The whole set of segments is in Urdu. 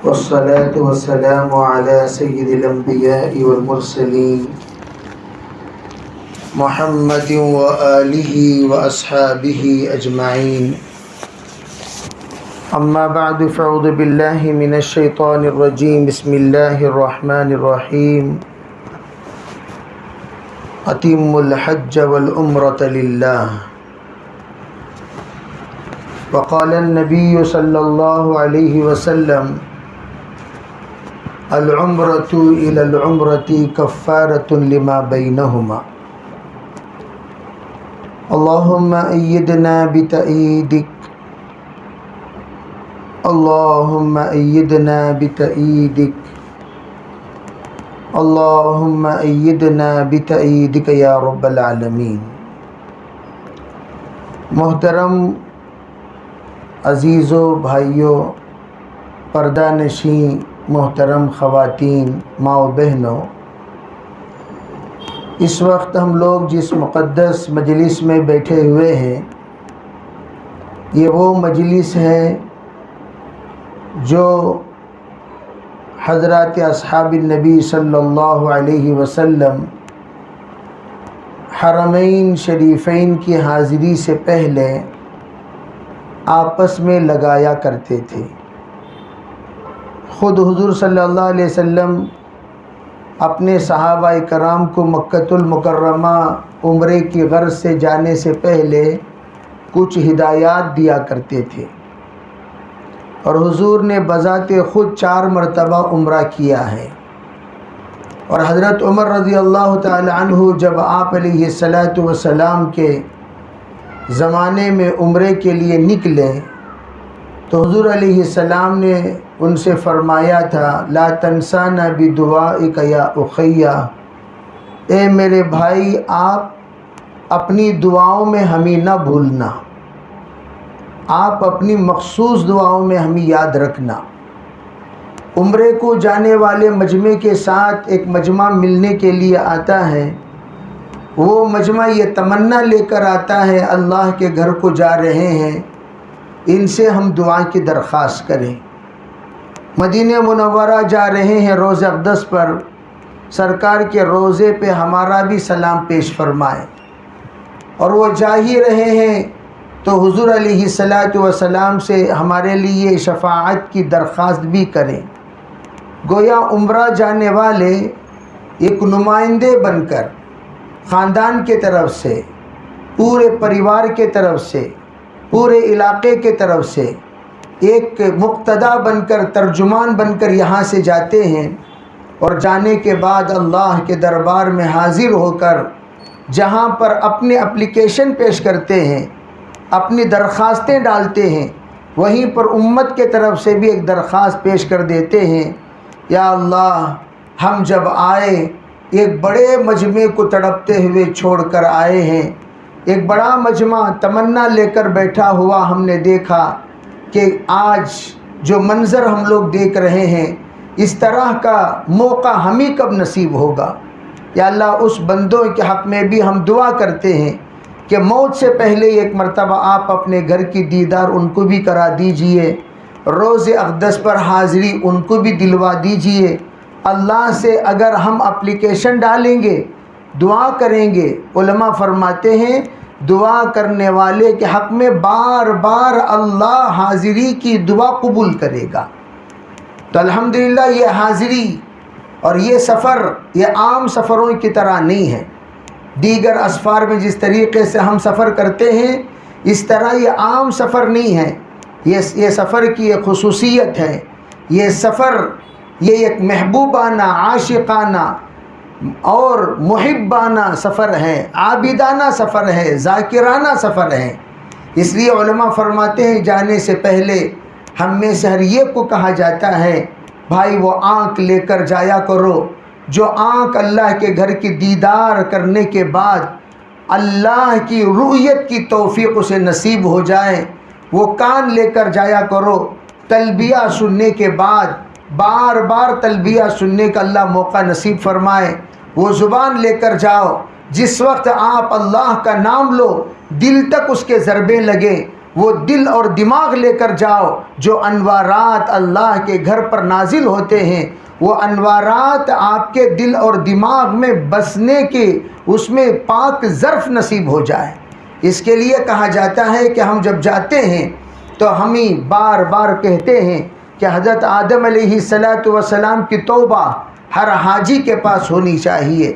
والصلاة والسلام على سيد الأنبياء والمرسلين محمد وآله وأصحابه أجمعين. أما بعد فأعوذ بالله من الشيطان الرجيم. بسم الله الرحمن الرحيم. أتموا الحج والعمرة لله. وقال النبي صلى الله عليه وسلم: العمرة إلى العمرة كفارة لما بينهما. اللهم أيدنا بتأييدك، اللهم أيدنا بتأييدك، اللهم أيدنا بتأييدك یا رب العالمین. محترم عزیزوں، بھائیوں، پردہ نشین محترم خواتین، ماں و بہنوں، اس وقت ہم لوگ جس مقدس مجلس میں بیٹھے ہوئے ہیں، یہ وہ مجلس ہے جو حضرات اصحاب النبی صلی اللہ علیہ وسلم حرمین شریفین کی حاضری سے پہلے آپس میں لگایا کرتے تھے. خود حضور صلی اللہ علیہ وسلم اپنے صحابہ کرام کو مکۃ المکرمہ عمرے کی غرض سے جانے سے پہلے کچھ ہدایات دیا کرتے تھے، اور حضور نے بذات خود 4 مرتبہ عمرہ کیا ہے. اور حضرت عمر رضی اللہ تعالی عنہ جب آپ علیہ السلام کے زمانے میں عمرے کے لیے نکلے تو حضور علیہ السلام نے ان سے فرمایا تھا: لا تنسانا بدعائک یا اخی، اے میرے بھائی، آپ اپنی دعاؤں میں ہمیں نہ بھولنا، آپ اپنی مخصوص دعاؤں میں ہمیں یاد رکھنا. عمرے کو جانے والے مجمع کے ساتھ ایک مجمع ملنے کے لیے آتا ہے. وہ مجمع یہ تمنا لے کر آتا ہے، اللہ کے گھر کو جا رہے ہیں، ان سے ہم دعا کی درخواست کریں. مدینہ منورہ جا رہے ہیں روزہ اقدس پر، سرکار کے روزے پہ ہمارا بھی سلام پیش فرمائیں. اور وہ جا ہی رہے ہیں تو حضور علیہ السلام سے ہمارے لیے شفاعت کی درخواست بھی کریں. گویا عمرہ جانے والے ایک نمائندے بن کر خاندان کے طرف سے، پورے پریوار کے طرف سے، پورے علاقے کے طرف سے ایک مقتدا بن کر، ترجمان بن کر یہاں سے جاتے ہیں، اور جانے کے بعد اللہ کے دربار میں حاضر ہو کر جہاں پر اپنے اپلیکیشن پیش کرتے ہیں، اپنی درخواستیں ڈالتے ہیں، وہیں پر امت کے طرف سے بھی ایک درخواست پیش کر دیتے ہیں: یا اللہ، ہم جب آئے ایک بڑے مجمع کو تڑپتے ہوئے چھوڑ کر آئے ہیں. ایک بڑا مجمع تمنا لے کر بیٹھا ہوا ہم نے دیکھا کہ آج جو منظر ہم لوگ دیکھ رہے ہیں، اس طرح کا موقع ہمیں کب نصیب ہوگا. یا اللہ، اس بندوں کے حق میں بھی ہم دعا کرتے ہیں کہ موت سے پہلے ایک مرتبہ آپ اپنے گھر کی دیدار ان کو بھی کرا دیجئے، روز اقدس پر حاضری ان کو بھی دلوا دیجئے. اللہ سے اگر ہم اپلیکیشن ڈالیں گے، دعا کریں گے، علماء فرماتے ہیں دعا کرنے والے کے حق میں بار بار اللہ حاضری کی دعا قبول کرے گا. تو الحمدللہ یہ حاضری اور یہ سفر یہ عام سفروں کی طرح نہیں ہے. دیگر اسفار میں جس طریقے سے ہم سفر کرتے ہیں، اس طرح یہ عام سفر نہیں ہے. یہ سفر کی ایک خصوصیت ہے. یہ سفر یہ ایک محبوبانہ، عاشقانہ اور محبانہ سفر ہے، عابدانہ سفر ہے، ذاکرانہ سفر ہے. اس لیے علماء فرماتے ہیں جانے سے پہلے ہم میں سے ہر ایک کو کہا جاتا ہے: بھائی، وہ آنکھ لے کر جایا کرو جو آنکھ اللہ کے گھر کی دیدار کرنے کے بعد اللہ کی رؤیت کی توفیق اسے نصیب ہو جائے. وہ کان لے کر جایا کرو، تلبیہ سننے کے بعد بار بار تلبیہ سننے کا اللہ موقع نصیب فرمائے. وہ زبان لے کر جاؤ، جس وقت آپ اللہ کا نام لو دل تک اس کے ضربیں لگیں، وہ دل اور دماغ لے کر جاؤ جو انوارات اللہ کے گھر پر نازل ہوتے ہیں، وہ انوارات آپ کے دل اور دماغ میں بسنے کے اس میں پاک ظرف نصیب ہو جائے۔ اس کے لیے کہا جاتا ہے کہ ہم جب جاتے ہیں تو ہمیں بار بار کہتے ہیں کہ حضرت آدم علیہ السلام کی توبہ ہر حاجی کے پاس ہونی چاہیے،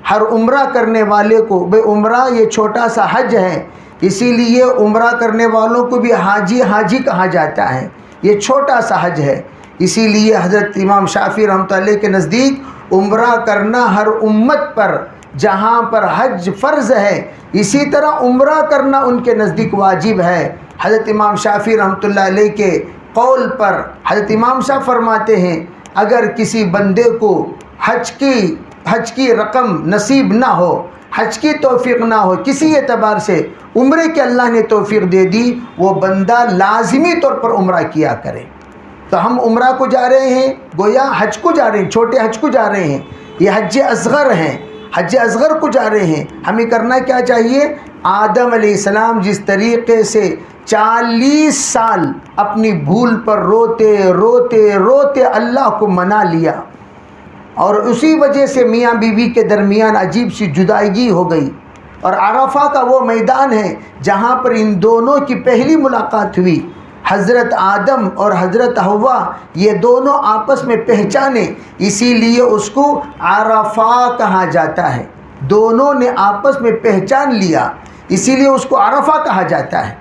ہر عمرہ کرنے والے کو۔ بے عمرہ یہ چھوٹا سا حج ہے، اسی لیے عمرہ کرنے والوں کو بھی حاجی کہا جاتا ہے، یہ چھوٹا سا حج ہے۔ اسی لیے حضرت امام شافعی رحمۃ اللہ علیہ کے نزدیک عمرہ کرنا ہر امت پر، جہاں پر حج فرض ہے اسی طرح عمرہ کرنا ان کے نزدیک واجب ہے۔ حضرت امام شافعی رحمۃ اللہ علیہ کے قول پر حضرت امام صاحب فرماتے ہیں اگر کسی بندے کو حج کی رقم نصیب نہ ہو، حج کی توفیق نہ ہو، کسی اعتبار سے عمرے کے اللہ نے توفیق دے دی، وہ بندہ لازمی طور پر عمرہ کیا کرے۔ تو ہم عمرہ کو جا رہے ہیں، گویا حج کو جا رہے ہیں، چھوٹے حج کو جا رہے ہیں، یہ حج اصغر ہیں، حج اصغر کو جا رہے ہیں۔ ہمیں کرنا کیا چاہیے؟ آدم علیہ السلام جس طریقے سے 40 سال اپنی بھول پر روتے روتے روتے اللہ کو منا لیا، اور اسی وجہ سے میاں بیوی کے درمیان عجیب سی جدائیگی ہو گئی، اور عرفہ کا وہ میدان ہے جہاں پر ان دونوں کی پہلی ملاقات ہوئی۔ حضرت آدم اور حضرت حوا یہ دونوں آپس میں پہچانے، اسی لیے اس کو عرفہ کہا جاتا ہے۔ دونوں نے آپس میں پہچان لیا، اسی لیے اس کو عرفہ کہا جاتا ہے۔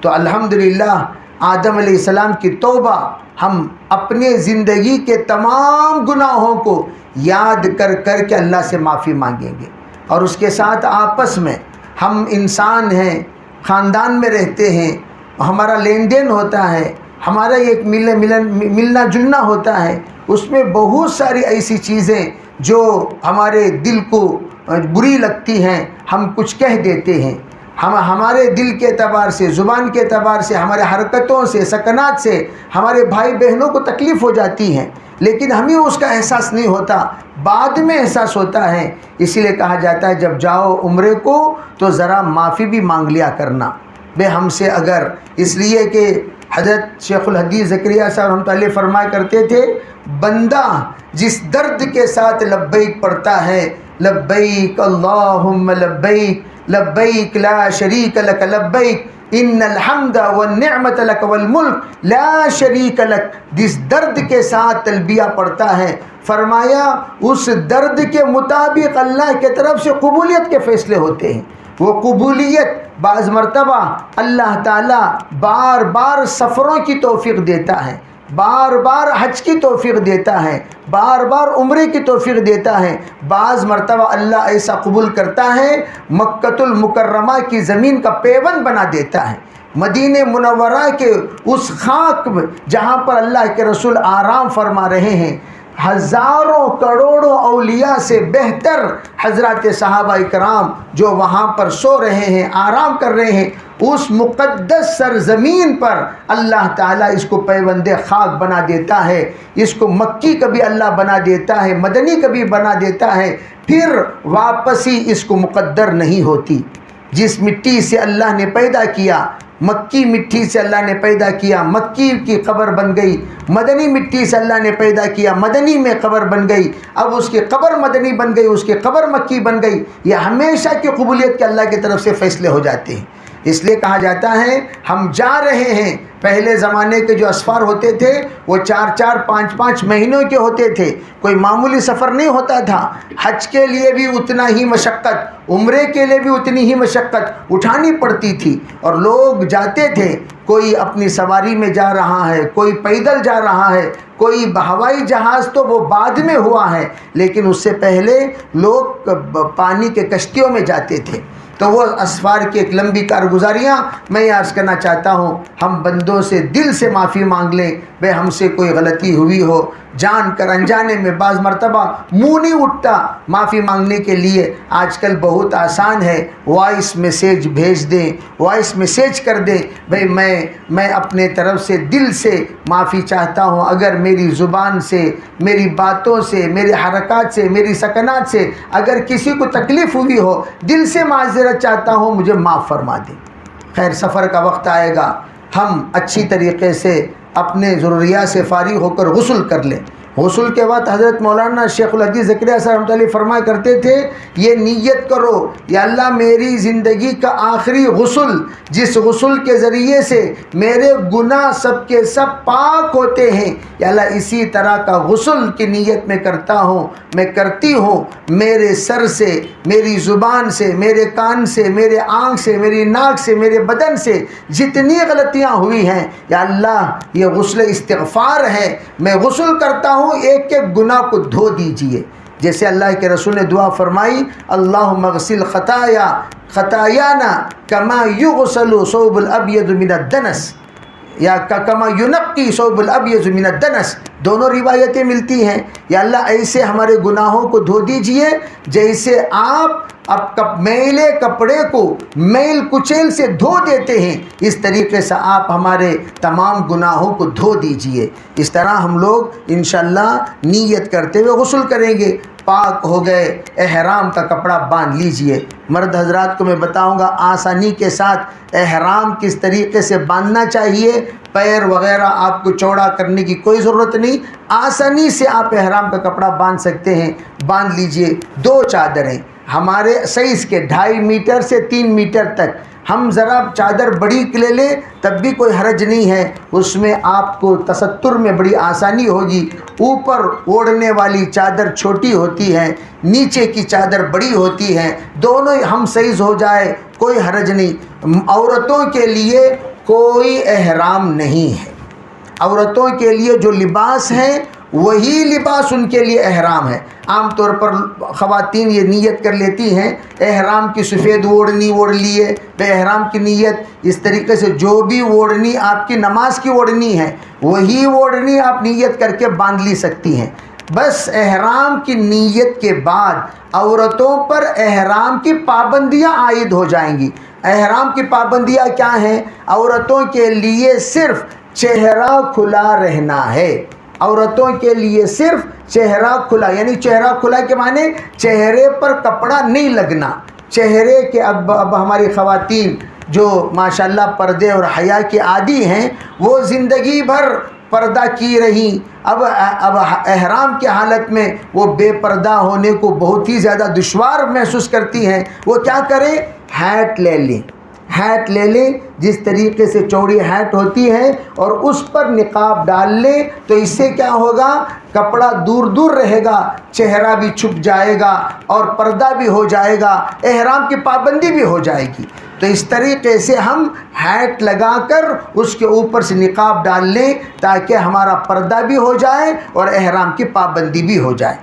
تو الحمدللہ آدم علیہ السلام کی توبہ، ہم اپنے زندگی کے تمام گناہوں کو یاد کر کر کے اللہ سے معافی مانگیں گے، اور اس کے ساتھ آپس میں ہم انسان ہیں، خاندان میں رہتے ہیں، ہمارا لین دین ہوتا ہے، ہمارا ایک ملنا جلنا ہوتا ہے، اس میں بہت ساری ایسی چیزیں جو ہمارے دل کو بری لگتی ہیں، ہم کچھ کہہ دیتے ہیں، ہمارے دل کے اعتبار سے، زبان کے اعتبار سے، ہمارے حرکتوں سے، سکنات سے ہمارے بھائی بہنوں کو تکلیف ہو جاتی ہے، لیکن ہمیں اس کا احساس نہیں ہوتا، بعد میں احساس ہوتا ہے۔ اسی لیے کہا جاتا ہے جب جاؤ عمرے کو تو ذرا معافی بھی مانگ لیا کرنا بے ہم سے، اگر اس لیے کہ حضرت شیخ الحدیث زکریا صاحب رحمۃ اللہ علیہ فرمایا کرتے تھے بندہ جس درد کے ساتھ لبیک پڑھتا ہے، لبیک اللہم لبیک لبیک لا شریک لک لبیک ان الحمد والنعمت لک والملک لا شریک لک، جس درد کے ساتھ تلبیہ پڑھتا ہے، فرمایا اس درد کے مطابق اللہ کی طرف سے قبولیت کے فیصلے ہوتے ہیں۔ وہ قبولیت بعض مرتبہ اللہ تعالیٰ بار بار سفروں کی توفیق دیتا ہے، بار بار حج کی توفیق دیتا ہے، بار بار عمرے کی توفیق دیتا ہے، بعض مرتبہ اللہ ایسا قبول کرتا ہے مکۃ المکرمہ کی زمین کا پیوند بنا دیتا ہے، مدینہ منورہ کے اس خاک جہاں پر اللہ کے رسول آرام فرما رہے ہیں، ہزاروں کروڑوں اولیاء سے بہتر حضرات صحابہ کرام جو وہاں پر سو رہے ہیں، آرام کر رہے ہیں، اس مقدس سرزمین پر اللہ تعالیٰ اس کو پیوند خاک بنا دیتا ہے، اس کو مکی کبھی اللہ بنا دیتا ہے، مدنی کبھی بنا دیتا ہے، پھر واپسی اس کو مقدر نہیں ہوتی۔ جس مٹی سے اللہ نے پیدا کیا، مکی مٹی سے اللہ نے پیدا کیا، مکی کی قبر بن گئی، مدنی مٹی سے اللہ نے پیدا کیا، مدنی میں قبر بن گئی، اب اس کی قبر مدنی بن گئی، اس کی قبر مکی بن گئی، یہ ہمیشہ کی قبولیت کے اللہ کی طرف سے فیصلے ہو جاتے ہیں۔ اس لیے کہا جاتا ہے ہم جا رہے ہیں، پہلے زمانے کے جو اسفار ہوتے تھے وہ 4 5 مہینوں کے ہوتے تھے، کوئی معمولی سفر نہیں ہوتا تھا، حج کے لیے بھی اتنا ہی مشقت، عمرے کے لیے بھی اتنی ہی مشقت اٹھانی پڑتی تھی، اور لوگ جاتے تھے، کوئی اپنی سواری میں جا رہا ہے، کوئی پیدل جا رہا ہے، کوئی ہوائی جہاز تو وہ بعد میں ہوا ہے، لیکن اس سے پہلے لوگ پانی کے کشتیوں میں جاتے تھے۔ تو وہ اسفار کی ایک لمبی کارگزاریاں میں عرض کرنا چاہتا ہوں، ہم بندوں سے دل سے معافی مانگ لیں، بھئی ہم سے کوئی غلطی ہوئی ہو، جان کر انجانے میں بعض مرتبہ منہ نہیں اٹھتا معافی مانگنے کے لیے، آج کل بہت آسان ہے، وائس میسیج بھیج دیں، وائس میسیج کر دیں، بھئی میں اپنے طرف سے دل سے معافی چاہتا ہوں، اگر میری زبان سے، میری باتوں سے، میری حرکات سے، میری سکنات سے اگر کسی کو تکلیف ہوئی ہو، دل سے معذرت چاہتا ہوں، مجھے معاف فرما دیں۔ خیر سفر کا وقت آئے گا، ہم اچھی طریقے سے اپنے ضروریات سے فارغ ہو کر غسل کر لیں۔ غسل کے بعد حضرت مولانا شیخ الحدیث زکریا صاحب رحمۃ اللہ علیہ فرمایا کرتے تھے، یہ نیت کرو یا اللہ میری زندگی کا آخری غسل، جس غسل کے ذریعے سے میرے گناہ سب کے سب پاک ہوتے ہیں، یا اللہ اسی طرح کا غسل کی نیت میں کرتا ہوں، میں کرتی ہوں، میرے سر سے، میری زبان سے، میرے کان سے، میرے آنکھ سے، میری ناک سے، میرے بدن سے جتنی غلطیاں ہوئی ہیں، یا اللہ یہ غسل استغفار ہے، میں غسل کرتا ہوں، ایک ایک گناہ کو دھو دیجئے۔ جیسے اللہ کے رسول نے دعا فرمائی، اللہم اغسل خطایانا کما یغسل ثوب الابیض من الدنس، یا کما ینقی ثوب الابیض من الدنس، دونوں روایتیں ملتی ہیں۔ یا اللہ ایسے ہمارے گناہوں کو دھو دیجئے جیسے آپ اب میلے کپڑے کو میل کچیل سے دھو دیتے ہیں، اس طریقے سے آپ ہمارے تمام گناہوں کو دھو دیجئے۔ اس طرح ہم لوگ انشاءاللہ نیت کرتے ہوئے غسل کریں گے۔ پاک ہو گئے، احرام کا کپڑا باندھ لیجئے۔ مرد حضرات کو میں بتاؤں گا آسانی کے ساتھ احرام کس طریقے سے باندھنا چاہیے۔ پیر وغیرہ آپ کو چوڑا کرنے کی کوئی ضرورت نہیں، آسانی سے آپ احرام کا کپڑا باندھ سکتے ہیں۔ باندھ لیجئے۔ 2 چادریں ہمارے سائز کے 2.5 میٹر سے 3 میٹر تک، ہم ذرا چادر بڑی لے لیں تب بھی کوئی حرج نہیں ہے، اس میں آپ کو تستر میں بڑی آسانی ہوگی۔ اوپر اوڑھنے والی چادر چھوٹی ہوتی ہے، نیچے کی چادر بڑی ہوتی ہے، دونوں ہم سائز ہو جائے کوئی حرج نہیں۔ عورتوں کے لیے کوئی احرام نہیں ہے، عورتوں کے لیے جو لباس ہے وہی لباس ان کے لیے احرام ہے۔ عام طور پر خواتین یہ نیت کر لیتی ہیں احرام کی سفید اوڑھنی اوڑھ لیے، بے احرام کی نیت اس طریقے سے جو بھی اوڑھنی آپ کی نماز کی اوڑھنی ہے وہی اوڑھنی آپ نیت کر کے باندھ لی سکتی ہیں۔ بس احرام کی نیت کے بعد عورتوں پر احرام کی پابندیاں عائد ہو جائیں گی۔ احرام کی پابندیاں کیا ہیں؟ عورتوں کے لیے صرف چہرہ کھلا رہنا ہے، عورتوں کے لیے صرف چہرہ کھلا، یعنی چہرہ کھلا کے معنی چہرے پر کپڑا نہیں لگنا۔ چہرے کے اب ہماری خواتین جو ماشاءاللہ پردے اور حیا کے عادی ہیں وہ زندگی بھر پردہ کی رہی، اب احرام کی حالت میں وہ بے پردہ ہونے کو بہت ہی زیادہ دشوار محسوس کرتی ہیں۔ وہ کیا کریں؟ ہیٹ لے لیں، ہیٹ لے لیں، جس طریقے سے چوڑی ہیٹ ہوتی ہے، اور اس پر نقاب ڈال لیں، تو اس سے کیا ہوگا؟ کپڑا دور دور رہے گا، چہرہ بھی چھپ جائے گا اور پردہ بھی ہو جائے گا، احرام کی پابندی بھی ہو جائے گی۔ تو اس طریقے سے ہم ہیٹ لگا کر اس کے اوپر سے نقاب ڈال لیں تاکہ ہمارا پردہ بھی ہو جائے اور احرام کی پابندی بھی ہو جائے۔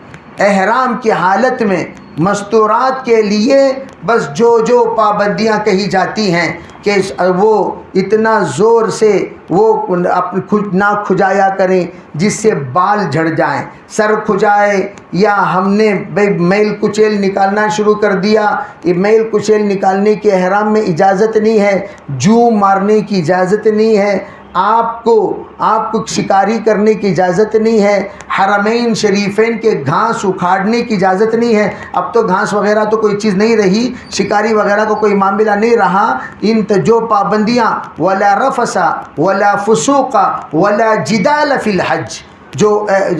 احرام کی حالت میں مستورات کے لیے بس جو پابندیاں کہی جاتی ہیں کہ وہ اتنا زور سے وہ نہ کھجایا کریں جس سے بال جھڑ جائیں، سر کھجائے، یا ہم نے میل کچیل نکالنا شروع کر دیا، یہ میل کچیل نکالنے کے احرام میں اجازت نہیں ہے، جو مارنے کی اجازت نہیں ہے، آپ کو شکاری کرنے کی اجازت نہیں ہے، حرمین شریفین کے گھاس اکھاڑنے کی اجازت نہیں ہے۔ اب تو گھاس وغیرہ تو کوئی چیز نہیں رہی، شکاری وغیرہ کو کوئی معاملہ نہیں رہا۔ ان جو پابندیاں ولا رفث ولا فسوق ولا جدال فی الحج، جو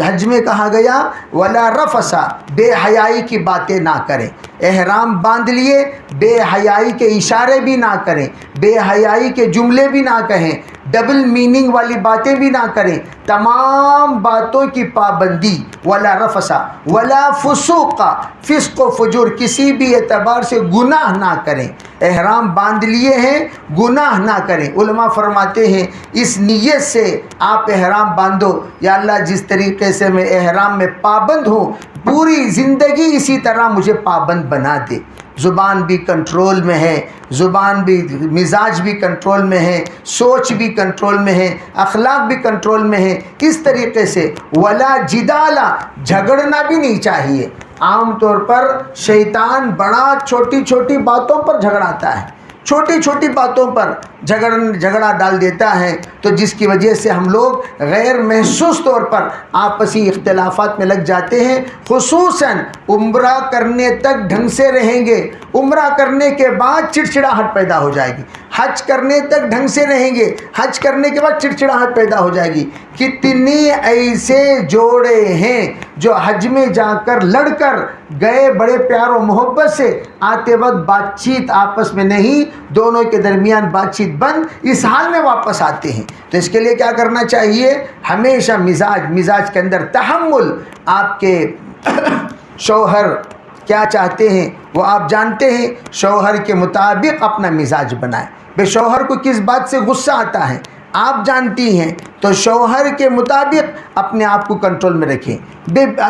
حج میں کہا گیا ولا رفث، بے حیائی کی باتیں نہ کریں۔ احرام باندھ لیے، بے حیائی کے اشارے بھی نہ کریں، بے حیائی کے جملے بھی نہ کہیں، ڈبل میننگ والی باتیں بھی نہ کریں۔ تمام باتوں کی پابندی، ولا رفث ولا فسوق، فسق و فجور کسی بھی اعتبار سے گناہ نہ کریں۔ احرام باندھ لیے ہیں، گناہ نہ کریں۔ علماء فرماتے ہیں اس نیت سے آپ احرام باندھو، یا اللہ جس طریقے سے میں احرام میں پابند ہوں پوری زندگی اسی طرح مجھے پابند بنا دے۔ زبان بھی کنٹرول میں ہے، زبان بھی، مزاج بھی کنٹرول میں ہے، سوچ بھی کنٹرول میں ہے، اخلاق بھی کنٹرول میں ہے۔ اس طریقے سے ولا جدالا، جھگڑنا بھی نہیں چاہیے۔ عام طور پر شیطان بڑا چھوٹی چھوٹی باتوں پر جھگڑاتا ہے، چھوٹی چھوٹی باتوں پر جھگڑا ڈال دیتا ہے، تو جس کی وجہ سے ہم لوگ غیر محسوس طور پر آپسی اختلافات میں لگ جاتے ہیں۔ خصوصاً عمرہ کرنے تک ڈھنگ سے رہیں گے، عمرہ کرنے کے بعد چڑچڑاہٹ پیدا ہو جائے گی۔ حج کرنے تک ڈھنگ سے رہیں گے، حج کرنے کے بعد چڑچڑاہٹ پیدا ہو جائے گی۔ کتنی ایسے جوڑے ہیں جو حج میں جا کر لڑ کر گئے، بڑے پیار و محبت سے، آتے وقت بات چیت آپس میں نہیں، دونوں کے درمیان بات چیت بند، اس حال میں واپس آتے ہیں۔ تو اس کے لیے کیا کرنا چاہیے؟ ہمیشہ مزاج کے اندر تحمل۔ آپ کے شوہر کیا چاہتے ہیں وہ آپ جانتے ہیں، شوہر کے مطابق اپنا مزاج بنائیں۔ بے شوہر کو کس بات سے غصہ آتا ہے آپ جانتی ہیں، تو شوہر کے مطابق اپنے آپ کو کنٹرول میں رکھیں۔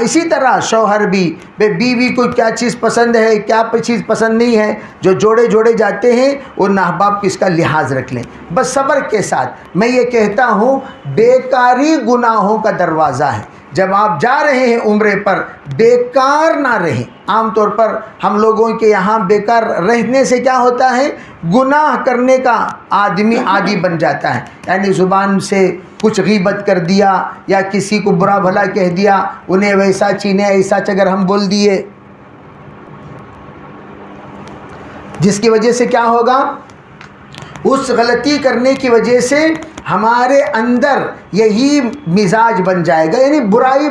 اسی طرح شوہر بھی بیوی کو کیا چیز پسند ہے، کیا چیز پسند نہیں ہے، جو جوڑے جاتے ہیں ان احباب کی اس کا لحاظ رکھ لیں، بس صبر کے ساتھ۔ میں یہ کہتا ہوں بیکاری گناہوں کا دروازہ ہے۔ جب آپ جا رہے ہیں عمرے پر، بیکار نہ رہیں۔ عام طور پر ہم لوگوں کے یہاں بیکار رہنے سے کیا ہوتا ہے؟ گناہ کرنے کا آدمی عادی بن جاتا ہے، یعنی زبان سے کچھ غیبت کر دیا یا کسی کو برا بھلا کہہ دیا، انہیں ویسا چینے ایسا چگر ہم بول دیے، جس کی وجہ سے کیا ہوگا؟ اس غلطی کرنے کی وجہ سے ہمارے اندر یہی مزاج بن جائے گا، یعنی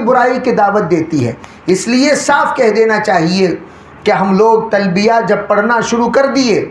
برائی کی دعوت دیتی ہے۔ اس لیے صاف کہہ دینا چاہیے کہ ہم لوگ تلبیہ جب پڑھنا شروع کر دیے،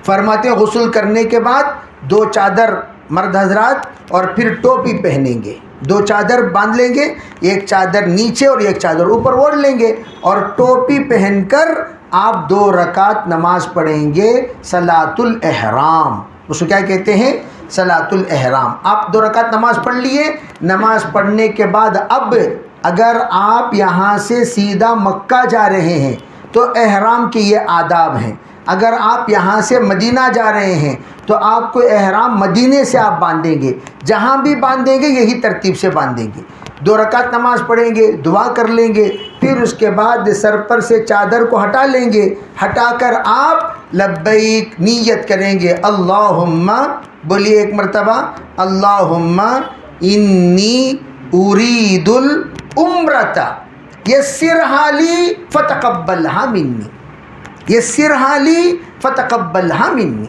فرماتے ہیں غسل کرنے کے بعد 2 چادر مرد حضرات اور پھر ٹوپی پہنیں گے، 2 چادر باندھ لیں گے، ایک چادر نیچے اور ایک چادر اوپر اوڑھ لیں گے، اور ٹوپی پہن کر آپ 2 رکعت نماز پڑھیں گے صلاۃ الاحرام۔ اس کو کیا کہتے ہیں؟ صلاۃ الاحرام۔ آپ 2 رکعت نماز پڑھ لیے، نماز پڑھنے کے بعد اب اگر آپ یہاں سے سیدھا مکہ جا رہے ہیں تو احرام کے یہ آداب ہیں۔ اگر آپ یہاں سے مدینہ جا رہے ہیں تو آپ کو احرام مدینے سے آپ باندھیں گے، جہاں بھی باندھیں گے یہی ترتیب سے باندھیں گے۔ 2 رکعت نماز پڑھیں گے، دعا کر لیں گے، پھر اس کے بعد سر پر سے چادر کو ہٹا لیں گے، ہٹا کر آپ لبیک نیت کریں گے، اللہم، بولیے ایک مرتبہ، اللہم انی ارید العمرۃ یسرھا لی فتقبلھا منی، یسرھا لی فتقبلھا منی،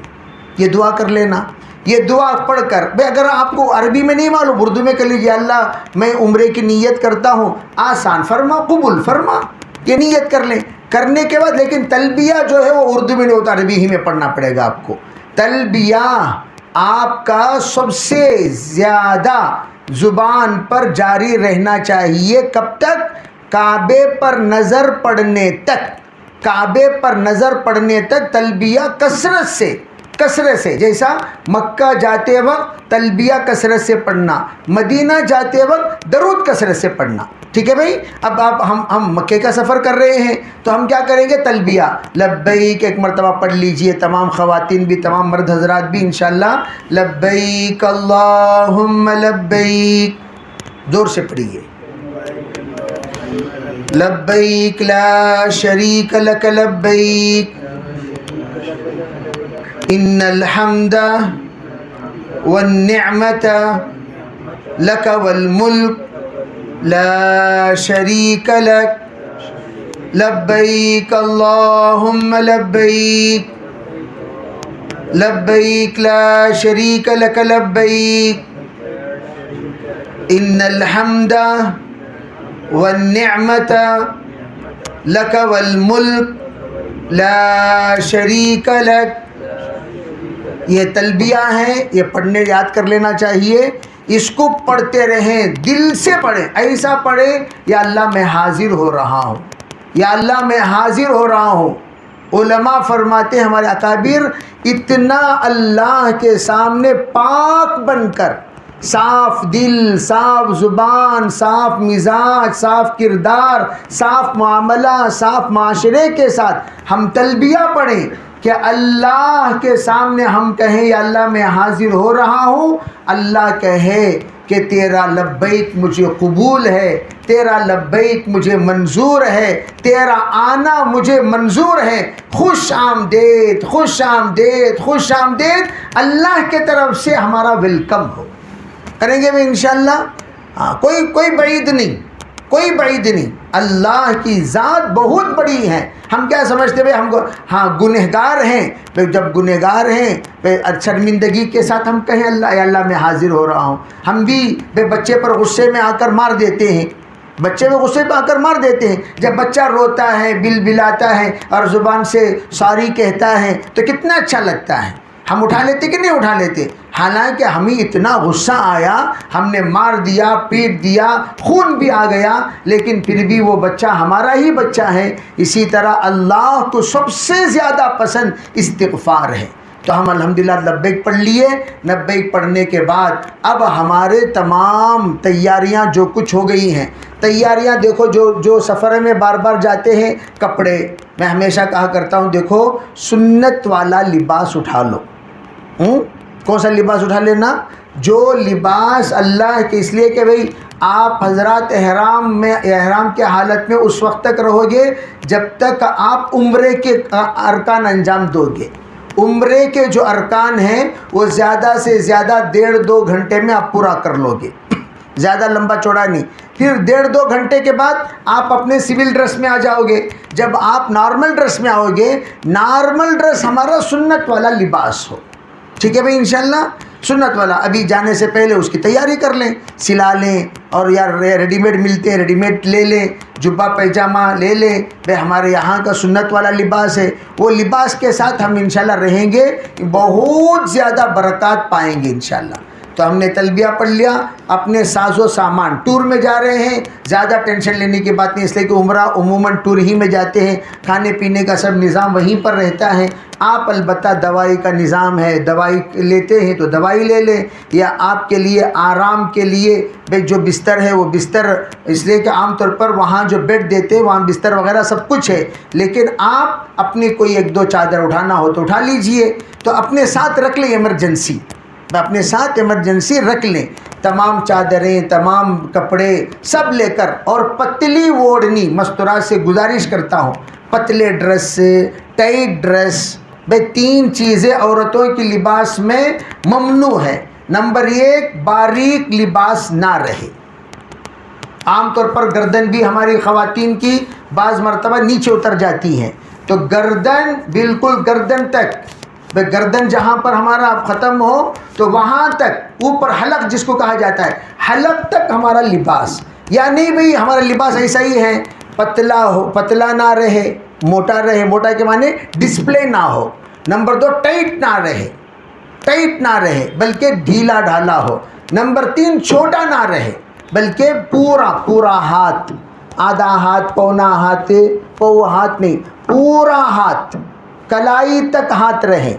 یہ دعا کر لینا۔ یہ دعا پڑھ کر اگر آپ کو عربی میں نہیں معلوم، اردو میں کہہ لیجیے، اللہ میں عمرے کی نیت کرتا ہوں، آسان فرما، قبول فرما، یہ نیت کر لیں۔ کرنے کے بعد لیکن تلبیہ جو ہے وہ اردو میں نہیں ہوتا، عربی ہی میں پڑھنا پڑے گا آپ کو۔ تلبیہ آپ کا سب سے زیادہ زبان پر جاری رہنا چاہیے، کب تک؟ کعبے پر نظر پڑنے تک، کعبے پر نظر پڑنے تک تلبیہ کثرت سے، جیسا مکہ جاتے وقت تلبیہ کثرت سے پڑھنا، مدینہ جاتے وقت درود کثرت سے پڑھنا، ٹھیک ہے بھائی؟ اب ہم مکے کا سفر کر رہے ہیں تو ہم کیا کریں گے؟ تلبیہ لبیک ایک مرتبہ پڑھ لیجئے، تمام خواتین بھی، تمام مرد حضرات بھی انشاءاللہ، لبیک اللہم لبیک، زور سے پڑھیے، لبیک لا شریک لک لبیک ان الحمد والنعمت لک والملک لا شریک لک لبیک اللہم لبیک لبیک لا شریک لک لبیک ان الحمد والنعمت لک والملک لا شریک لک۔ یہ تلبیہ ہیں، یہ پڑھنے یاد کر لینا چاہیے، اس کو پڑھتے رہیں، دل سے پڑھیں، ایسا پڑھیں یا اللہ میں حاضر ہو رہا ہوں، یا اللہ میں حاضر ہو رہا ہوں۔ علماء فرماتے ہیں ہمارے اکابر، اتنا اللہ کے سامنے پاک بن کر، صاف دل، صاف زبان، صاف مزاج، صاف کردار، صاف معاملہ، صاف معاشرے کے ساتھ ہم تلبیہ پڑھیں کہ اللہ کے سامنے ہم کہیں یا اللہ میں حاضر ہو رہا ہوں، اللہ کہے کہ تیرا لبیک مجھے قبول ہے، تیرا لبیک مجھے منظور ہے، تیرا آنا مجھے منظور ہے، خوش آمدید خوش آمدید خوش آمدید اللہ کے طرف سے ہمارا ویلکم ہو۔ کریں گے بھی انشاءاللہ؟ ہاں، کوئی بعید نہیں، کوئی بعید نہیں۔ اللہ کی ذات بہت بڑی ہے۔ ہم کیا سمجھتے ہیں ہم کو، ہاں گنہگار ہیں، پھر جب گنہگار ہیں پھر شرمندگی کے ساتھ ہم کہیں اللہ یا اللہ میں حاضر ہو رہا ہوں۔ ہم بھی بچے پر غصے میں آ کر مار دیتے ہیں، بچے میں غصے پہ آ کر مار دیتے ہیں۔ جب بچہ روتا ہے، بل بلاتا ہے اور زبان سے سوری کہتا ہے تو کتنا اچھا لگتا ہے۔ ہم اٹھا لیتے کہ نہیں اٹھا لیتے؟ حالانکہ ہمیں اتنا غصہ آیا، ہم نے مار دیا، پیٹ دیا، خون بھی آ گیا، لیکن پھر بھی وہ بچہ ہمارا ہی بچہ ہے۔ اسی طرح اللہ کو سب سے زیادہ پسند استغفار ہے۔ تو ہم الحمدللہ لبیک پڑھ لیے۔ لبیک پڑھنے کے بعد اب ہمارے تمام تیاریاں جو کچھ ہو گئی ہیں، تیاریاں دیکھو، جو سفر میں بار بار جاتے ہیں، کپڑے، میں ہمیشہ کہا کرتا ہوں دیکھو سنت والا لباس اٹھا لو۔ کون سا لباس اٹھا لینا؟ جو لباس اللہ کے، اس لیے کہ بھئی آپ حضرات احرام کے حالت میں اس وقت تک رہو گے جب تک آپ عمرے کے ارکان انجام دو گے۔ عمرے کے جو ارکان ہیں وہ زیادہ سے زیادہ 1.5-2 گھنٹے میں آپ پورا کر لو گے، زیادہ لمبا چوڑا نہیں۔ پھر 1.5-2 گھنٹے کے بعد آپ اپنے سول ڈریس میں آ جاؤ گے۔ جب آپ نارمل ڈریس میں آؤ گے، نارمل ڈریس ہمارا سنت والا لباس ہو، ٹھیک ہے بھائی انشاءاللہ؟ سنت والا ابھی جانے سے پہلے اس کی تیاری کر لیں، سلا لیں، اور یار ریڈی میڈ ملتے ہیں ریڈی میڈ لے لیں، جبہ پیجامہ لے لیں۔ بھائی ہمارے یہاں کا سنت والا لباس ہے، وہ لباس کے ساتھ ہم انشاءاللہ رہیں گے، بہت زیادہ برکات پائیں گے انشاءاللہ۔ تو ہم نے تلبیہ پڑھ لیا، اپنے ساز و سامان، ٹور میں جا رہے ہیں، زیادہ ٹینشن لینے کی بات نہیں، اس لیے کہ عمرہ عموماً ٹور ہی میں جاتے ہیں، کھانے پینے کا سب نظام وہیں پر رہتا ہے۔ آپ البتہ دوائی کا نظام ہے، دوائی لیتے ہیں تو دوائی لے لیں، یا آپ کے لیے آرام کے لیے بھائی جو بستر ہے وہ بستر، اس لیے کہ عام طور پر وہاں جو بیڈ دیتے ہیں وہاں بستر وغیرہ سب کچھ ہے، لیکن آپ اپنی کوئی 1-2 چادر اٹھانا ہو تو اٹھا لیجئے۔ تو اپنے ساتھ رکھ لیں ایمرجنسی، اپنے ساتھ ایمرجنسی رکھ لیں، تمام چادریں، تمام کپڑے سب لے کر، اور پتلی اوڑھنی، مستورات سے گزارش کرتا ہوں، پتلے ڈریس سے ٹائٹ ڈریس، بھائی 3 چیزیں عورتوں کی لباس میں ممنوع ہے۔ نمبر 1، باریک لباس نہ رہے۔ عام طور پر گردن بھی ہماری خواتین کی بعض مرتبہ نیچے اتر جاتی ہیں، تو گردن بالکل گردن تک، گردن جہاں پر ہمارا ختم ہو تو وہاں تک، اوپر حلق جس کو کہا جاتا ہے، حلق تک ہمارا لباس، یعنی بھئی ہمارا لباس ایسا ہی ہے، پتلا ہو، پتلا نہ رہے، موٹا رہے، موٹا کے معنی ڈسپلے نہ ہو۔ نمبر 2، ٹائٹ نہ رہے، ٹائٹ نہ رہے بلکہ ڈھیلا ڈھالا ہو۔ نمبر 3، چھوٹا نہ رہے بلکہ پورا ہاتھ، آدھا ہاتھ، پونا ہاتھ، ہاتھ نہیں، پورا ہاتھ، کلائی تک ہاتھ رہے،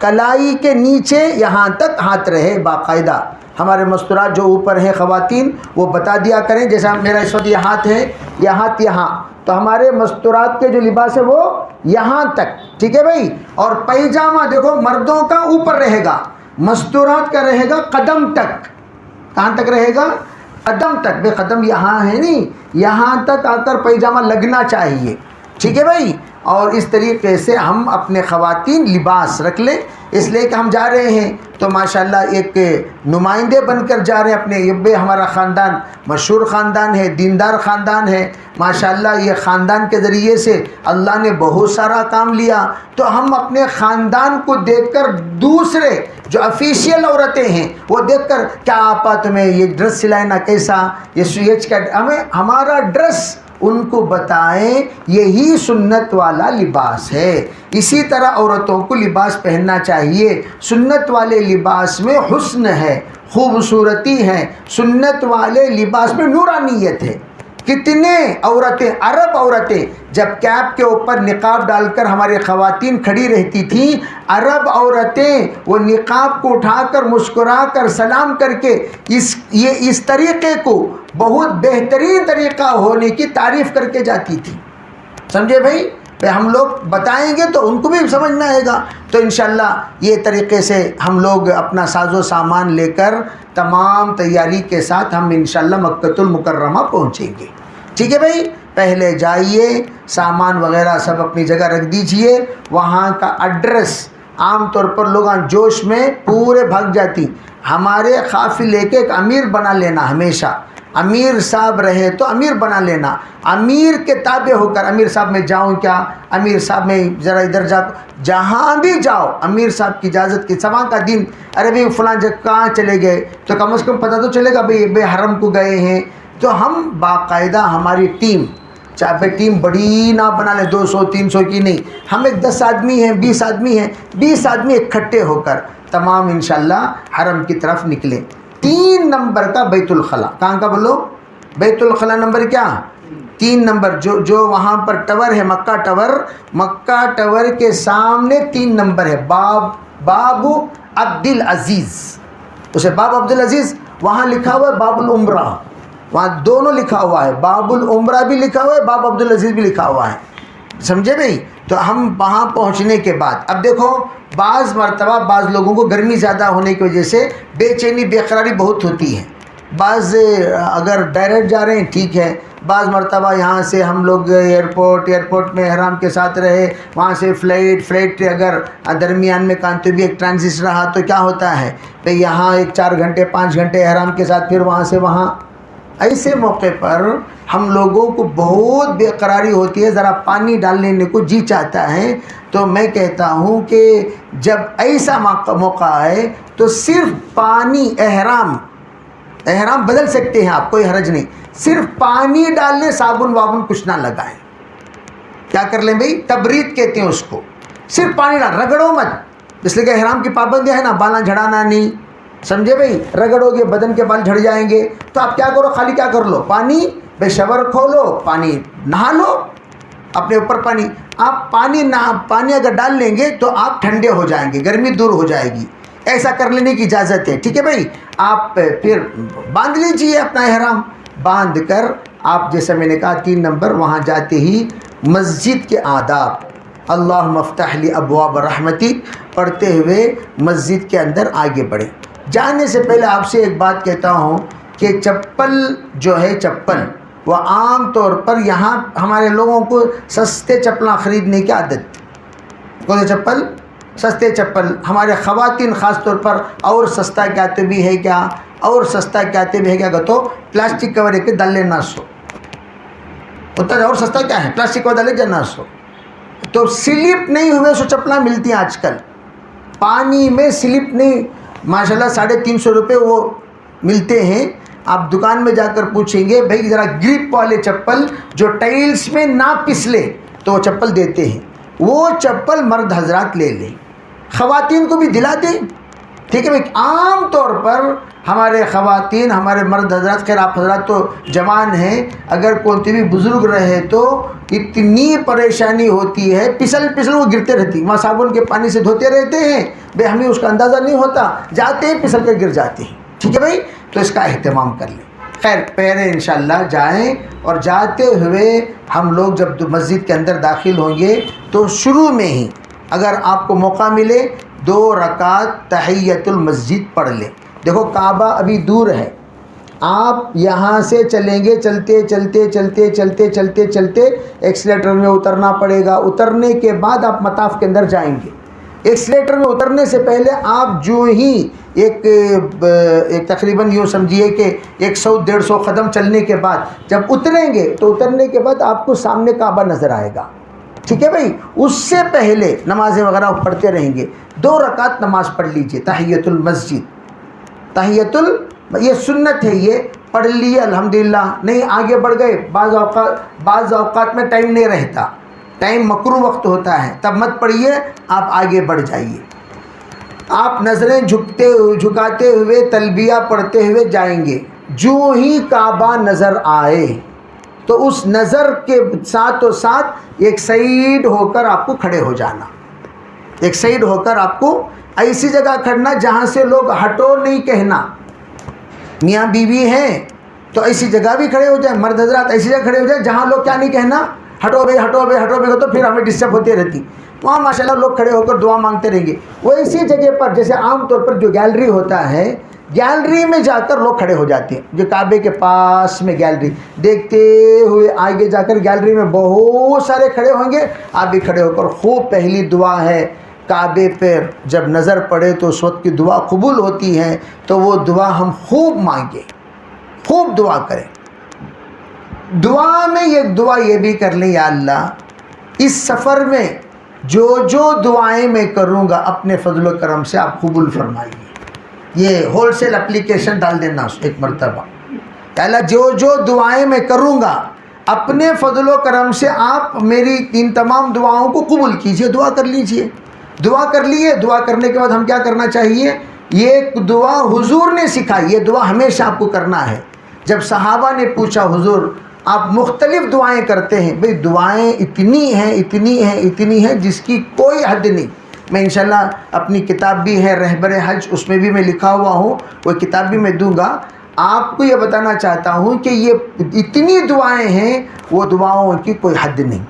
کلائی کے نیچے یہاں تک ہاتھ رہے باقاعدہ۔ ہمارے مستورات جو اوپر ہیں خواتین وہ بتا دیا کریں، جیسا میرا اس وقت یہ ہاتھ ہے، یہ ہاتھ یہاں، تو ہمارے مستورات کے جو لباس ہے وہ یہاں تک، ٹھیک ہے بھائی۔ اور پیجامہ دیکھو مردوں کا اوپر رہے گا، مستورات کا رہے گا قدم تک۔ کہاں تک رہے گا؟ قدم تک۔ بھائی قدم یہاں ہے نہیں، یہاں تک آ کر پیجامہ لگنا چاہیے، ٹھیک ہے بھائی۔ اور اس طریقے سے ہم اپنے خواتین لباس رکھ لیں، اس لیے کہ ہم جا رہے ہیں تو ماشاءاللہ ایک نمائندے بن کر جا رہے ہیں اپنے، یہ ہمارا خاندان مشہور خاندان ہے، دیندار خاندان ہے ماشاءاللہ، یہ خاندان کے ذریعے سے اللہ نے بہت سارا کام لیا، تو ہم اپنے خاندان کو دیکھ کر دوسرے جو افیشیل عورتیں ہیں وہ دیکھ کر، کیا آپا تمہیں یہ ڈریس سلانا کیسا، یہ سویچ کا، ہمیں ہمارا ڈریس ان کو بتائیں، یہی سنت والا لباس ہے۔ اسی طرح عورتوں کو لباس پہننا چاہیے، سنت والے لباس میں حسن ہے، خوبصورتی ہے، سنت والے لباس میں نورانیت ہے۔ کتنے عورتیں، عرب عورتیں جب کیپ کے اوپر نقاب ڈال کر ہماری خواتین کھڑی رہتی تھیں، عرب عورتیں وہ نقاب کو اٹھا کر مسکرا کر سلام کر کے اس طریقے کو بہت بہترین طریقہ ہونے کی تعریف کر کے جاتی تھی، سمجھے بھائی۔ پہ ہم لوگ بتائیں گے تو ان کو بھی سمجھ میں آئے گا. تو انشاءاللہ یہ طریقے سے ہم لوگ اپنا ساز و سامان لے کر تمام تیاری کے ساتھ ہم انشاءاللہ مکۃ المکرمہ پہنچیں گے. ٹھیک ہے بھائی، پہلے جائیے، سامان وغیرہ سب اپنی جگہ رکھ دیجئے. وہاں کا ایڈریس عام طور پر لوگ جوش میں پورے بھاگ جاتی. ہمارے قافلے کے ایک امیر بنا لینا، ہمیشہ امیر صاحب رہے تو امیر بنا لینا. امیر کے تابع ہو کر، امیر صاحب میں جاؤں کیا، امیر صاحب میں ذرا ادھر جا، جہاں بھی جاؤ امیر صاحب کی اجازت کے سوا کا دن. ارے بھائی فلاں جگہ کہاں چلے گئے تو کم از کم پتہ تو چلے گا بھائی بے حرم کو گئے ہیں. تو ہم باقاعدہ ہماری ٹیم، چاہے ٹیم بڑی نہ بنا لیں، 200 300 کی نہیں، ہم ایک 10 آدمی ہیں، 20 آدمی ہیں، 20 آدمی اکٹھے ہو کر تمام انشاءاللہ حرم کی طرف نکلیں. 3 نمبر کا بیت الخلا، کہاں کا بولو؟ بیت الخلا نمبر کیا؟ 3 نمبر. جو وہاں پر ٹور ہے، مکہ ٹور، مکہ ٹور کے سامنے 3 نمبر ہے، باب عبد العزیز. اسے باب عبد العزیز وہاں لکھا ہوا ہے، باب العمرہ وہاں دونوں لکھا ہوا ہے، باب العمرہ بھی لکھا ہوا ہے، باب عبد العزیز بھی لکھا ہوا ہے. سمجھے بھائی؟ تو ہم وہاں پہنچنے کے بعد اب دیکھو، بعض مرتبہ بعض لوگوں کو گرمی زیادہ ہونے کی وجہ سے بے چینی بے قراری بہت ہوتی ہے. بعض اگر ڈائریکٹ جا رہے ہیں ٹھیک ہے، بعض مرتبہ یہاں سے ہم لوگ ایئرپورٹ میں احرام کے ساتھ رہے، وہاں سے فلائٹ اگر درمیان میں کانتے بھی ایک ٹرانزٹ رہا تو کیا ہوتا ہے کہ یہاں 4 گھنٹے 5 گھنٹے احرام کے ساتھ، پھر وہاں سے وہاں. ایسے موقع پر ہم لوگوں کو بہت بے قراری ہوتی ہے، ذرا پانی ڈال لینے کو جی چاہتا ہے. تو میں کہتا ہوں کہ جب ایسا موقع آئے تو صرف پانی، احرام بدل سکتے ہیں آپ، کوئی حرج نہیں، صرف پانی ڈال لیں، صابن وابن کچھ نہ لگائیں. کیا کر لیں بھئی؟ تبرید کہتے ہیں اس کو. صرف پانی ڈال، رگڑو مت، اس لیے کہ احرام کی پابندیاں ہے نا، بالاں جھڑانا نہیں. سمجھے بھئی؟ رگڑو گے بدن کے بال جھڑ جائیں گے. تو آپ کیا کرو، خالی کیا کر لو، پانی بے شاور کھولو، پانی نہا لو اپنے اوپر. آپ پانی اگر ڈال لیں گے تو آپ ٹھنڈے ہو جائیں گے، گرمی دور ہو جائے گی. ایسا کر لینے کی اجازت ہے. ٹھیک ہے بھائی؟ آپ پھر باندھ لیجئے اپنا احرام. باندھ کر آپ، جیسا میں نے کہا 3 نمبر، وہاں جاتے ہی مسجد کے آداب، اللہم افتح لی ابواب رحمتک پڑھتے ہوئے مسجد کے اندر آگے بڑھیں. جانے سے پہلے آپ سے ایک بات کہتا ہوں کہ چپل جو ہے، چپل وہ عام طور پر یہاں ہمارے لوگوں کو سستے چپلاں خریدنے کی عادت. کون سے چپل؟ سستے چپل. ہمارے خواتین خاص طور پر اور سستا کہتے بھی ہے کیا، اور سستا کہتے بھی ہے کیا، تو پلاسٹک کور کے دلے نہ سو ہوتا ہے. اور سستا کیا ہے؟ پلاسٹک کور دلے جنا سو. تو سلپ نہیں ہوئے سو چپلاں ملتی ہیں آج کل، پانی میں سلپ نہیں، ماشاءاللہ 350 روپے وہ ملتے ہیں. آپ دکان میں جا کر پوچھیں گے بھائی ذرا گرپ والے چپل جو ٹائلز میں نہ پسلے تو وہ چپل دیتے ہیں. وہ چپل مرد حضرات لے لیں، خواتین کو بھی دلا دیں. ٹھیک ہے بھائی؟ عام طور پر ہمارے خواتین، ہمارے مرد حضرات، خیر آپ حضرات تو جوان ہیں، اگر کوئی بھی بزرگ رہے تو اتنی پریشانی ہوتی ہے، پسل وہ گرتے رہتی، وہاں صابن کے پانی سے دھوتے رہتے ہیں، بے ہمیں اس کا اندازہ نہیں ہوتا، جاتے ہیں پسل کے گر جاتے ہیں. ٹھیک ہے بھائی؟ تو اس کا اہتمام کر لیں. خیر پہلے انشاءاللہ جائیں، اور جاتے ہوئے ہم لوگ جب مسجد کے اندر داخل ہوں گے تو شروع میں ہی اگر آپ کو موقع ملے 2 رکعت تحیۃ المسجد پڑھ لیں. دیکھو کعبہ ابھی دور ہے، آپ یہاں سے چلیں گے، چلتے ایکسیلیٹر میں اترنا پڑے گا. اترنے کے بعد آپ مطاف کے اندر جائیں گے. ایکسیلیٹر میں اترنے سے پہلے آپ جو ہی ایک تقریباً یوں سمجھیے کہ 100-150 قدم چلنے کے بعد جب اتریں گے تو اترنے کے بعد آپ کو سامنے کعبہ نظر آئے گا. ٹھیک ہے بھائی؟ اس سے پہلے نمازیں وغیرہ پڑھتے رہیں گے. 2 رکعت نماز پڑھ لیجئے تحیۃ المسجد. یہ سنت ہے، یہ پڑھ لیے الحمدللہ. نہیں آگے بڑھ گئے، بعض اوقات میں ٹائم نہیں رہتا، ٹائم مکروہ وقت ہوتا ہے، تب مت پڑھیے، آپ آگے بڑھ جائیے. آپ نظریں جھکاتے ہوئے تلبیہ پڑھتے ہوئے جائیں گے. جو ہی کعبہ نظر آئے تو اس نظر کے ساتھ ایک سائیڈ ہو کر آپ کو کھڑے ہو جانا. ایک سائیڈ ہو کر آپ کو ایسی جگہ کھڑنا جہاں سے لوگ ہٹو نہیں کہنا. میاں بیوی ہیں تو ایسی جگہ بھی کھڑے ہو جائیں، مرد حضرات ایسی جگہ کھڑے ہو جائیں جہاں لوگ کیا نہیں کہنا، ہٹو بھائی ہٹو بھائی ہٹو بھائی تو پھر ہمیں ڈسٹرب ہوتی رہتی. وہاں ماشاءاللہ لوگ کھڑے ہو کر دعا مانگتے رہیں گے. وہ اسی جگہ پر جیسے عام طور پر جو گیلری ہوتا ہے, گیلری میں جا کر لوگ کھڑے ہو جاتے ہیں, جو کعبے کے پاس میں گیلری, دیکھتے ہوئے آگے جا کر گیلری میں بہت سارے کھڑے ہوں گے. آپ بھی کھڑے ہو کر خوب پہلی دعا ہے کعبے پر جب نظر پڑے تو اس وقت کی دعا قبول ہوتی ہے, تو وہ دعا ہم خوب مانگیں, خوب دعا کریں. دعا میں ایک دعا یہ بھی کر لیں, یا اللہ اس سفر میں جو دعائیں میں کروں گا اپنے فضل و کرم سے آپ قبول فرمائیے. یہ ہول سیل اپلیکیشن ڈال دینا ایک مرتبہ, یا اللہ جو دعائیں میں کروں گا اپنے فضل و کرم سے آپ میری ان تمام دعاؤں کو قبول کیجئے. دعا کر لیجئے. دعا کر لیے. دعا کرنے کے بعد ہم کیا کرنا چاہیے؟ یہ دعا حضور نے سکھائی, یہ دعا ہمیشہ آپ کو کرنا ہے. جب صحابہ نے پوچھا حضور آپ مختلف دعائیں کرتے ہیں, بھئی دعائیں اتنی ہیں جس کی کوئی حد نہیں. میں انشاءاللہ اپنی کتاب بھی ہے رہبر حج, اس میں بھی میں لکھا ہوا ہوں, وہ کتاب بھی میں دوں گا. آپ کو یہ بتانا چاہتا ہوں کہ یہ اتنی دعائیں ہیں, وہ دعاؤں کی کوئی حد نہیں.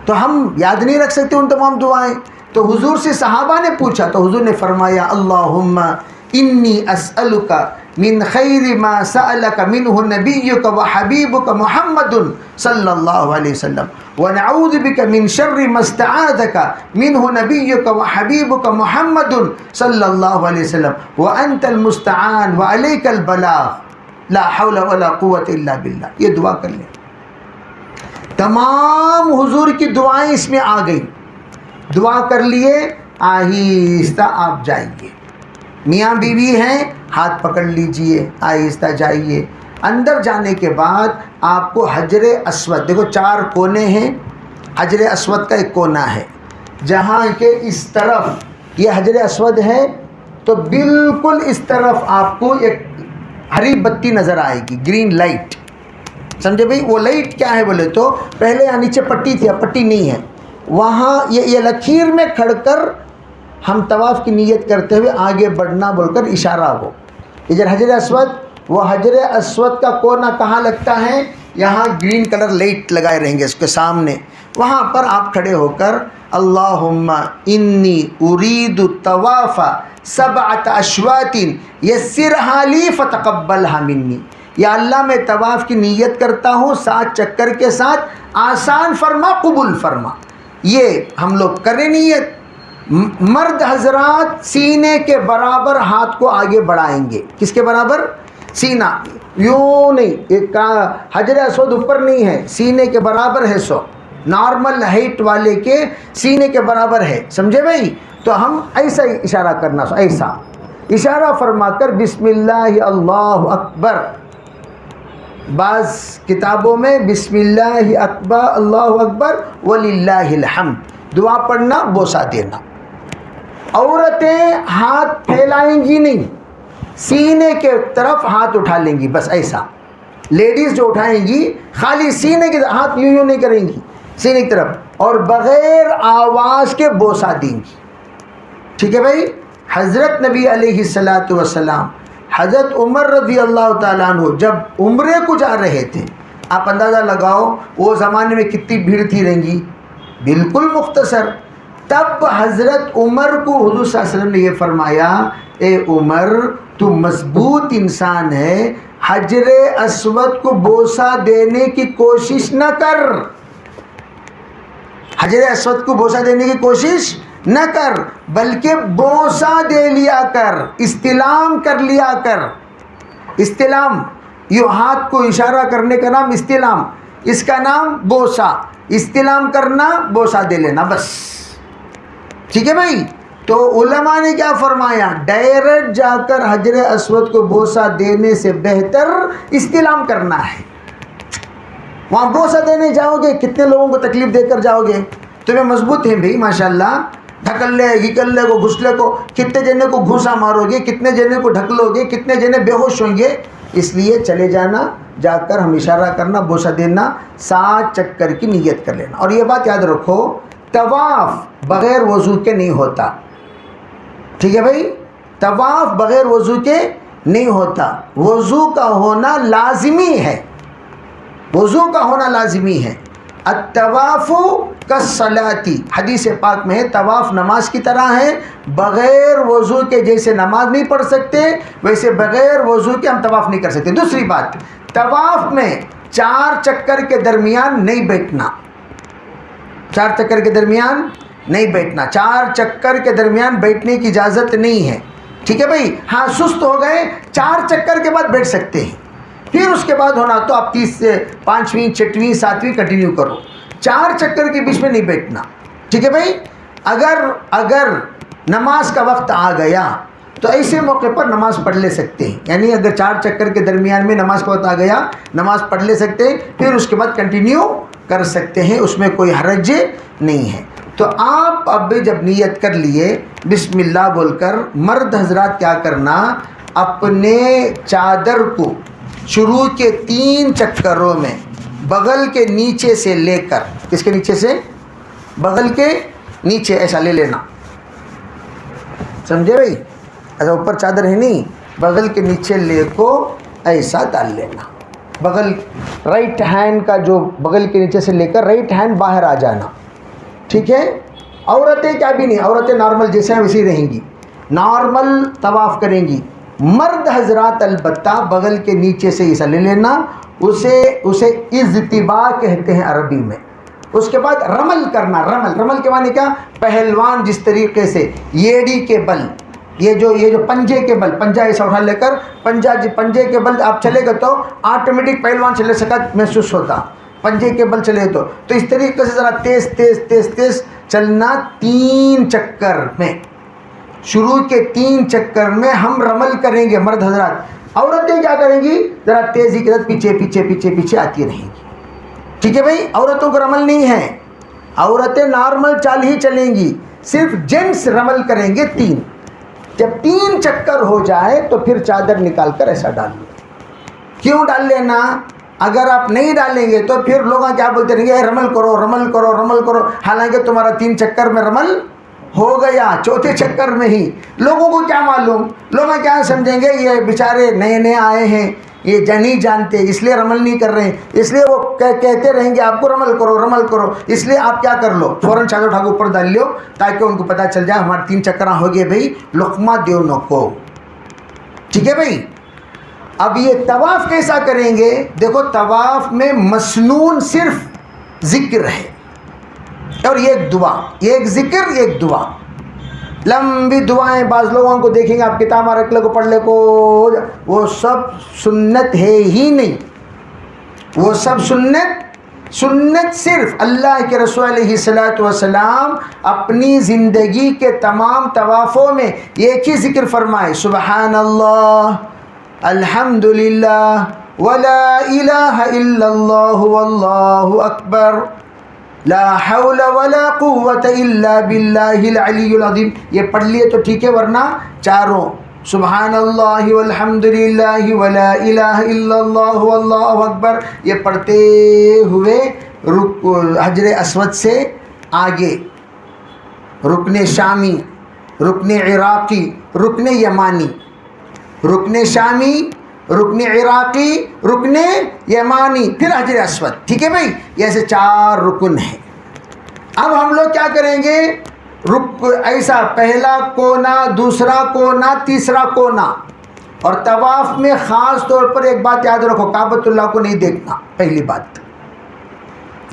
تو ہم یاد نہیں رکھ سکتے ان تمام دعائیں. تو حضور سے صحابہ نے پوچھا تو حضور نے فرمایا اللہم انی اسألک من خیر ما سألک منہ نبیک و حبیبک محمد صلی اللہ علیہ وسلم ونعوذ بک من شر ما استعاذک منہ نبیک و حبیبک محمد صلی اللہ علیہ وسلم وانت المستعان وعلیک البلاغ لا حول ولا قوة الا باللہ. یہ دعا کر لیں. تمام حضور کی دعائیں اس میں آ گئیں. دعا کر لیے, آہستہ آپ جائیے. میاں بیوی ہیں, ہاتھ پکڑ لیجئے, آہستہ جائیے. اندر جانے کے بعد آپ کو حجر اسود, دیکھو 4 کونے ہیں. حجر اسود کا ایک کونا ہے جہاں کہ اس طرف یہ حجر اسود ہے, تو بالکل اس طرف آپ کو ایک ہری بتی نظر آئے گی, گرین لائٹ. سمجھے بھئی وہ لائٹ کیا ہے بولے تو پہلے یہاں نیچے پٹی تھی, اب پٹی نہیں ہے. وہاں یہ لکیر میں کھڑ کر ہم طواف کی نیت کرتے ہوئے آگے بڑھنا بول کر اشارہ ہو. ادھر حجر اسود, وہ حجر اسود کا کونا کہاں لگتا ہے؟ یہاں گرین کلر لائٹ لگائے رہیں گے اس کے سامنے. وہاں پر آپ کھڑے ہو کر اللہم انی ارید الطواف 7 اشواط یسرھا لی فتقبلھا منی. یا اللہ میں طواف کی نیت کرتا ہوں 7 چکر کے ساتھ, آسان فرما, قبول فرما. یہ ہم لوگ کریں نیت. مرد حضرات سینے کے برابر ہاتھ کو آگے بڑھائیں گے. کس کے برابر؟ سینہ. یوں نہیں, ایک حجر اسود اوپر نہیں ہے, سینے کے برابر ہے. نارمل ہائٹ والے کے سینے کے برابر ہے. سمجھے بھائی؟ تو ہم ایسا ہی اشارہ کرنا, ایسا اشارہ فرما کر بسم اللہ اللہ اکبر. بعض کتابوں میں بسم اللہ اکبر اللہ اکبر وللہ الحمد دعا پڑھنا, بوسہ دینا. عورتیں ہاتھ پھیلائیں گی نہیں, سینے کے طرف ہاتھ اٹھا لیں گی, بس ایسا. لیڈیز جو اٹھائیں گی خالی سینے کے ہاتھ یوں نہیں کریں گی, سینے کی طرف, اور بغیر آواز کے بوسہ دیں گی. ٹھیک ہے بھائی؟ حضرت نبی علیہ السلام حضرت عمر رضی اللہ تعالیٰ عنہ جب عمرے کو جا رہے تھے, آپ اندازہ لگاؤ وہ زمانے میں کتنی بھیڑ تھی رہیں گی, بالکل مختصر. تب حضرت عمر کو حضور صلی اللہ علیہ وسلم نے یہ فرمایا, اے عمر تو مضبوط انسان ہے, حجر اسود کو بوسہ دینے کی کوشش نہ کر. حجر اسود کو بوسہ دینے کی کوشش نہ کر, بلکہ بوسہ دے لیا کر, استلام کر لیا کر. استلام, یہ ہاتھ کو اشارہ کرنے کا نام استلام, اس کا نام بوسہ. استلام کرنا, بوسہ دے لینا, بس. ٹھیک ہے بھائی؟ تو علماء نے کیا فرمایا, ڈائریکٹ جا کر حجر اسود کو بوسہ دینے سے بہتر استلام کرنا ہے. وہاں بوسہ دینے جاؤ گے, کتنے لوگوں کو تکلیف دے کر جاؤ گے. تمہیں مضبوط ہیں بھائی ماشاءاللہ, ڈھکل لے گھکل لے کو گھسلے کو, کتنے جنے کو گھوسا مارو گے, کتنے جنے کو ڈھکلو گے, کتنے جنے بے ہوش ہوں گے. اس لیے چلے جانا, جا کر ہم اشارہ کرنا, بوسہ دینا, 7 چکر کی نیت کر لینا. اور یہ بات یاد رکھو, طواف بغیر وضو کے نہیں ہوتا. ٹھیک ہے بھائی؟ طواف بغیر وضو کے نہیں ہوتا. وضو کا ہونا لازمی ہے, وضو کا ہونا لازمی ہے. الطواف کالصلاۃ، حدیث پاک میں ہے طواف نماز کی طرح ہے، بغیر وضو کے جیسے نماز نہیں پڑھ سکتے ویسے بغیر وضو کے ہم طواف نہیں کر سکتے۔ دوسری بات، طواف میں 4 چکر کے درمیان نہیں بیٹھنا، 4 چکر کے درمیان نہیں بیٹھنا، 4 چکر کے درمیان بیٹھنے کی اجازت نہیں ہے، ٹھیک ہے بھائی؟ ہاں سست ہو گئے 4 چکر کے بعد بیٹھ سکتے ہیں، پھر اس کے بعد ہونا تو آپ 30 سے 5ویں 6ویں 7ویں کنٹینیو کرو، 4 چکر کے بیچ میں نہیں بیٹھنا، ٹھیک ہے بھائی؟ اگر نماز کا وقت آ گیا تو ایسے موقع پر نماز پڑھ لے سکتے ہیں، یعنی اگر 4 چکر کے درمیان میں نماز کا وقت آ گیا نماز پڑھ لے سکتے ہیں، پھر اس کے بعد کنٹینیو کر سکتے ہیں، اس میں کوئی حرج نہیں ہے۔ تو آپ اب جب نیت کر لیے بسم اللہ بول کر، مرد حضرات کیا کرنا، اپنے چادر کو شروع کے 3 چکروں میں بغل کے نیچے سے لے کر، کس کے نیچے سے؟ بغل کے نیچے ایسا لے لینا، سمجھے بھائی؟ ایسا اوپر چادر ہے نہیں، بغل کے نیچے لے کو ایسا ڈال لینا، بغل رائٹ ہینڈ کا جو بغل کے نیچے سے لے کر رائٹ ہینڈ باہر آ جانا، ٹھیک ہے؟ عورتیں کیا بھی نہیں، عورتیں نارمل جیسے ہیں ویسے ہی رہیں گی، نارمل طواف کریں گی۔ مرد حضرات البتہ بغل کے نیچے سے ایسا لے لینا، اسے اضطباء کہتے ہیں عربی میں۔ اس کے بعد رمل کرنا، رمل کے معنی کیا؟ پہلوان جس طریقے سے ایڑی کے بل، یہ جو پنجے کے بل، پنجہ ایسا اٹھا لے کر پنجے کے بل آپ چلے گا تو آٹومیٹک پہلوان چلنے سے محسوس ہوتا، پنجے کے بل چلے تو اس طریقے سے ذرا تیز چلنا 3 چکر میں، شروع کے 3 چکر میں ہم رمل کریں گے مرد حضرات۔ عورتیں کیا کریں گی؟ ذرا تیزی کے ساتھ پیچھے آتی رہیں گی، ٹھیک ہے بھائی؟ عورتوں کو رمل نہیں ہے، عورتیں نارمل چال ہی چلیں گی، صرف جینٹس رمل کریں گے 3۔ جب 3 چکر ہو جائے تو پھر چادر نکال کر ایسا ڈال لو۔ کیوں ڈال لینا؟ اگر آپ نہیں ڈالیں گے تو پھر لوگ کیا بولتے رہیں گے، رمل کرو، حالانکہ تمہارا 3 چکر میں رمل ہو گیا، 4تھے چکر میں ہی۔ لوگوں کو کیا معلوم، لوگ کیا سمجھیں گے یہ بیچارے نئے آئے ہیں، یہ نہیں جانتے اس لیے رمل نہیں کر رہے ہیں، اس لیے وہ کہتے رہیں گے آپ کو رمل کرو، اس لیے آپ کیا کر لو، فوراً چادر اٹھا کے اوپر ڈال لو تاکہ ان کو پتہ چل جائے ہمارے 3 چکر ہو گئے بھائی، لقمہ دیو نو کو، ٹھیک ہے بھائی؟ اب یہ طواف کیسا کریں گے؟ دیکھو طواف میں مسنون صرف ذکر ہے اور یہ ایک دعا، یہ ایک ذکر، یہ ایک دعا، لمبی دعائیں بعض لوگوں کو دیکھیں گے آپ کتاب رکھ لے کو پڑھ لے کو، وہ سب سنت ہے ہی نہیں، وہ سب سنت صرف اللہ کے رسول علیہ الصلوۃ والسلام اپنی زندگی کے تمام طوافوں میں ایک ہی ذکر فرمائے، سبحان اللہ، الحمد للہ، ولا الہ الا اللہ، واللہ اکبر، لا حول ولا قوت الا باللہ العلی العظیم۔ یہ پڑھ لیے تو ٹھیک ہے، ورنہ چاروں سبحان اللہ والحمد للہ ولا الہ الا اللہ واللہ اکبر یہ پڑھتے ہوئے حجر اسود سے آگے رکن شامی، رکن عراقی، رکن یمانی، رکن شامی، رکن عراقی، رکن یمانی، پھر حجر اسود، ٹھیک ہے بھائی؟ یہ ایسے 4 رکن ہیں۔ اب ہم لوگ کیا کریں گے؟ ایسا پہلا کونا، دوسرا کونا، تیسرا کونا، اور طواف میں خاص طور پر ایک بات یاد رکھو، کعبۃ اللہ کو نہیں دیکھنا۔ پہلی بات،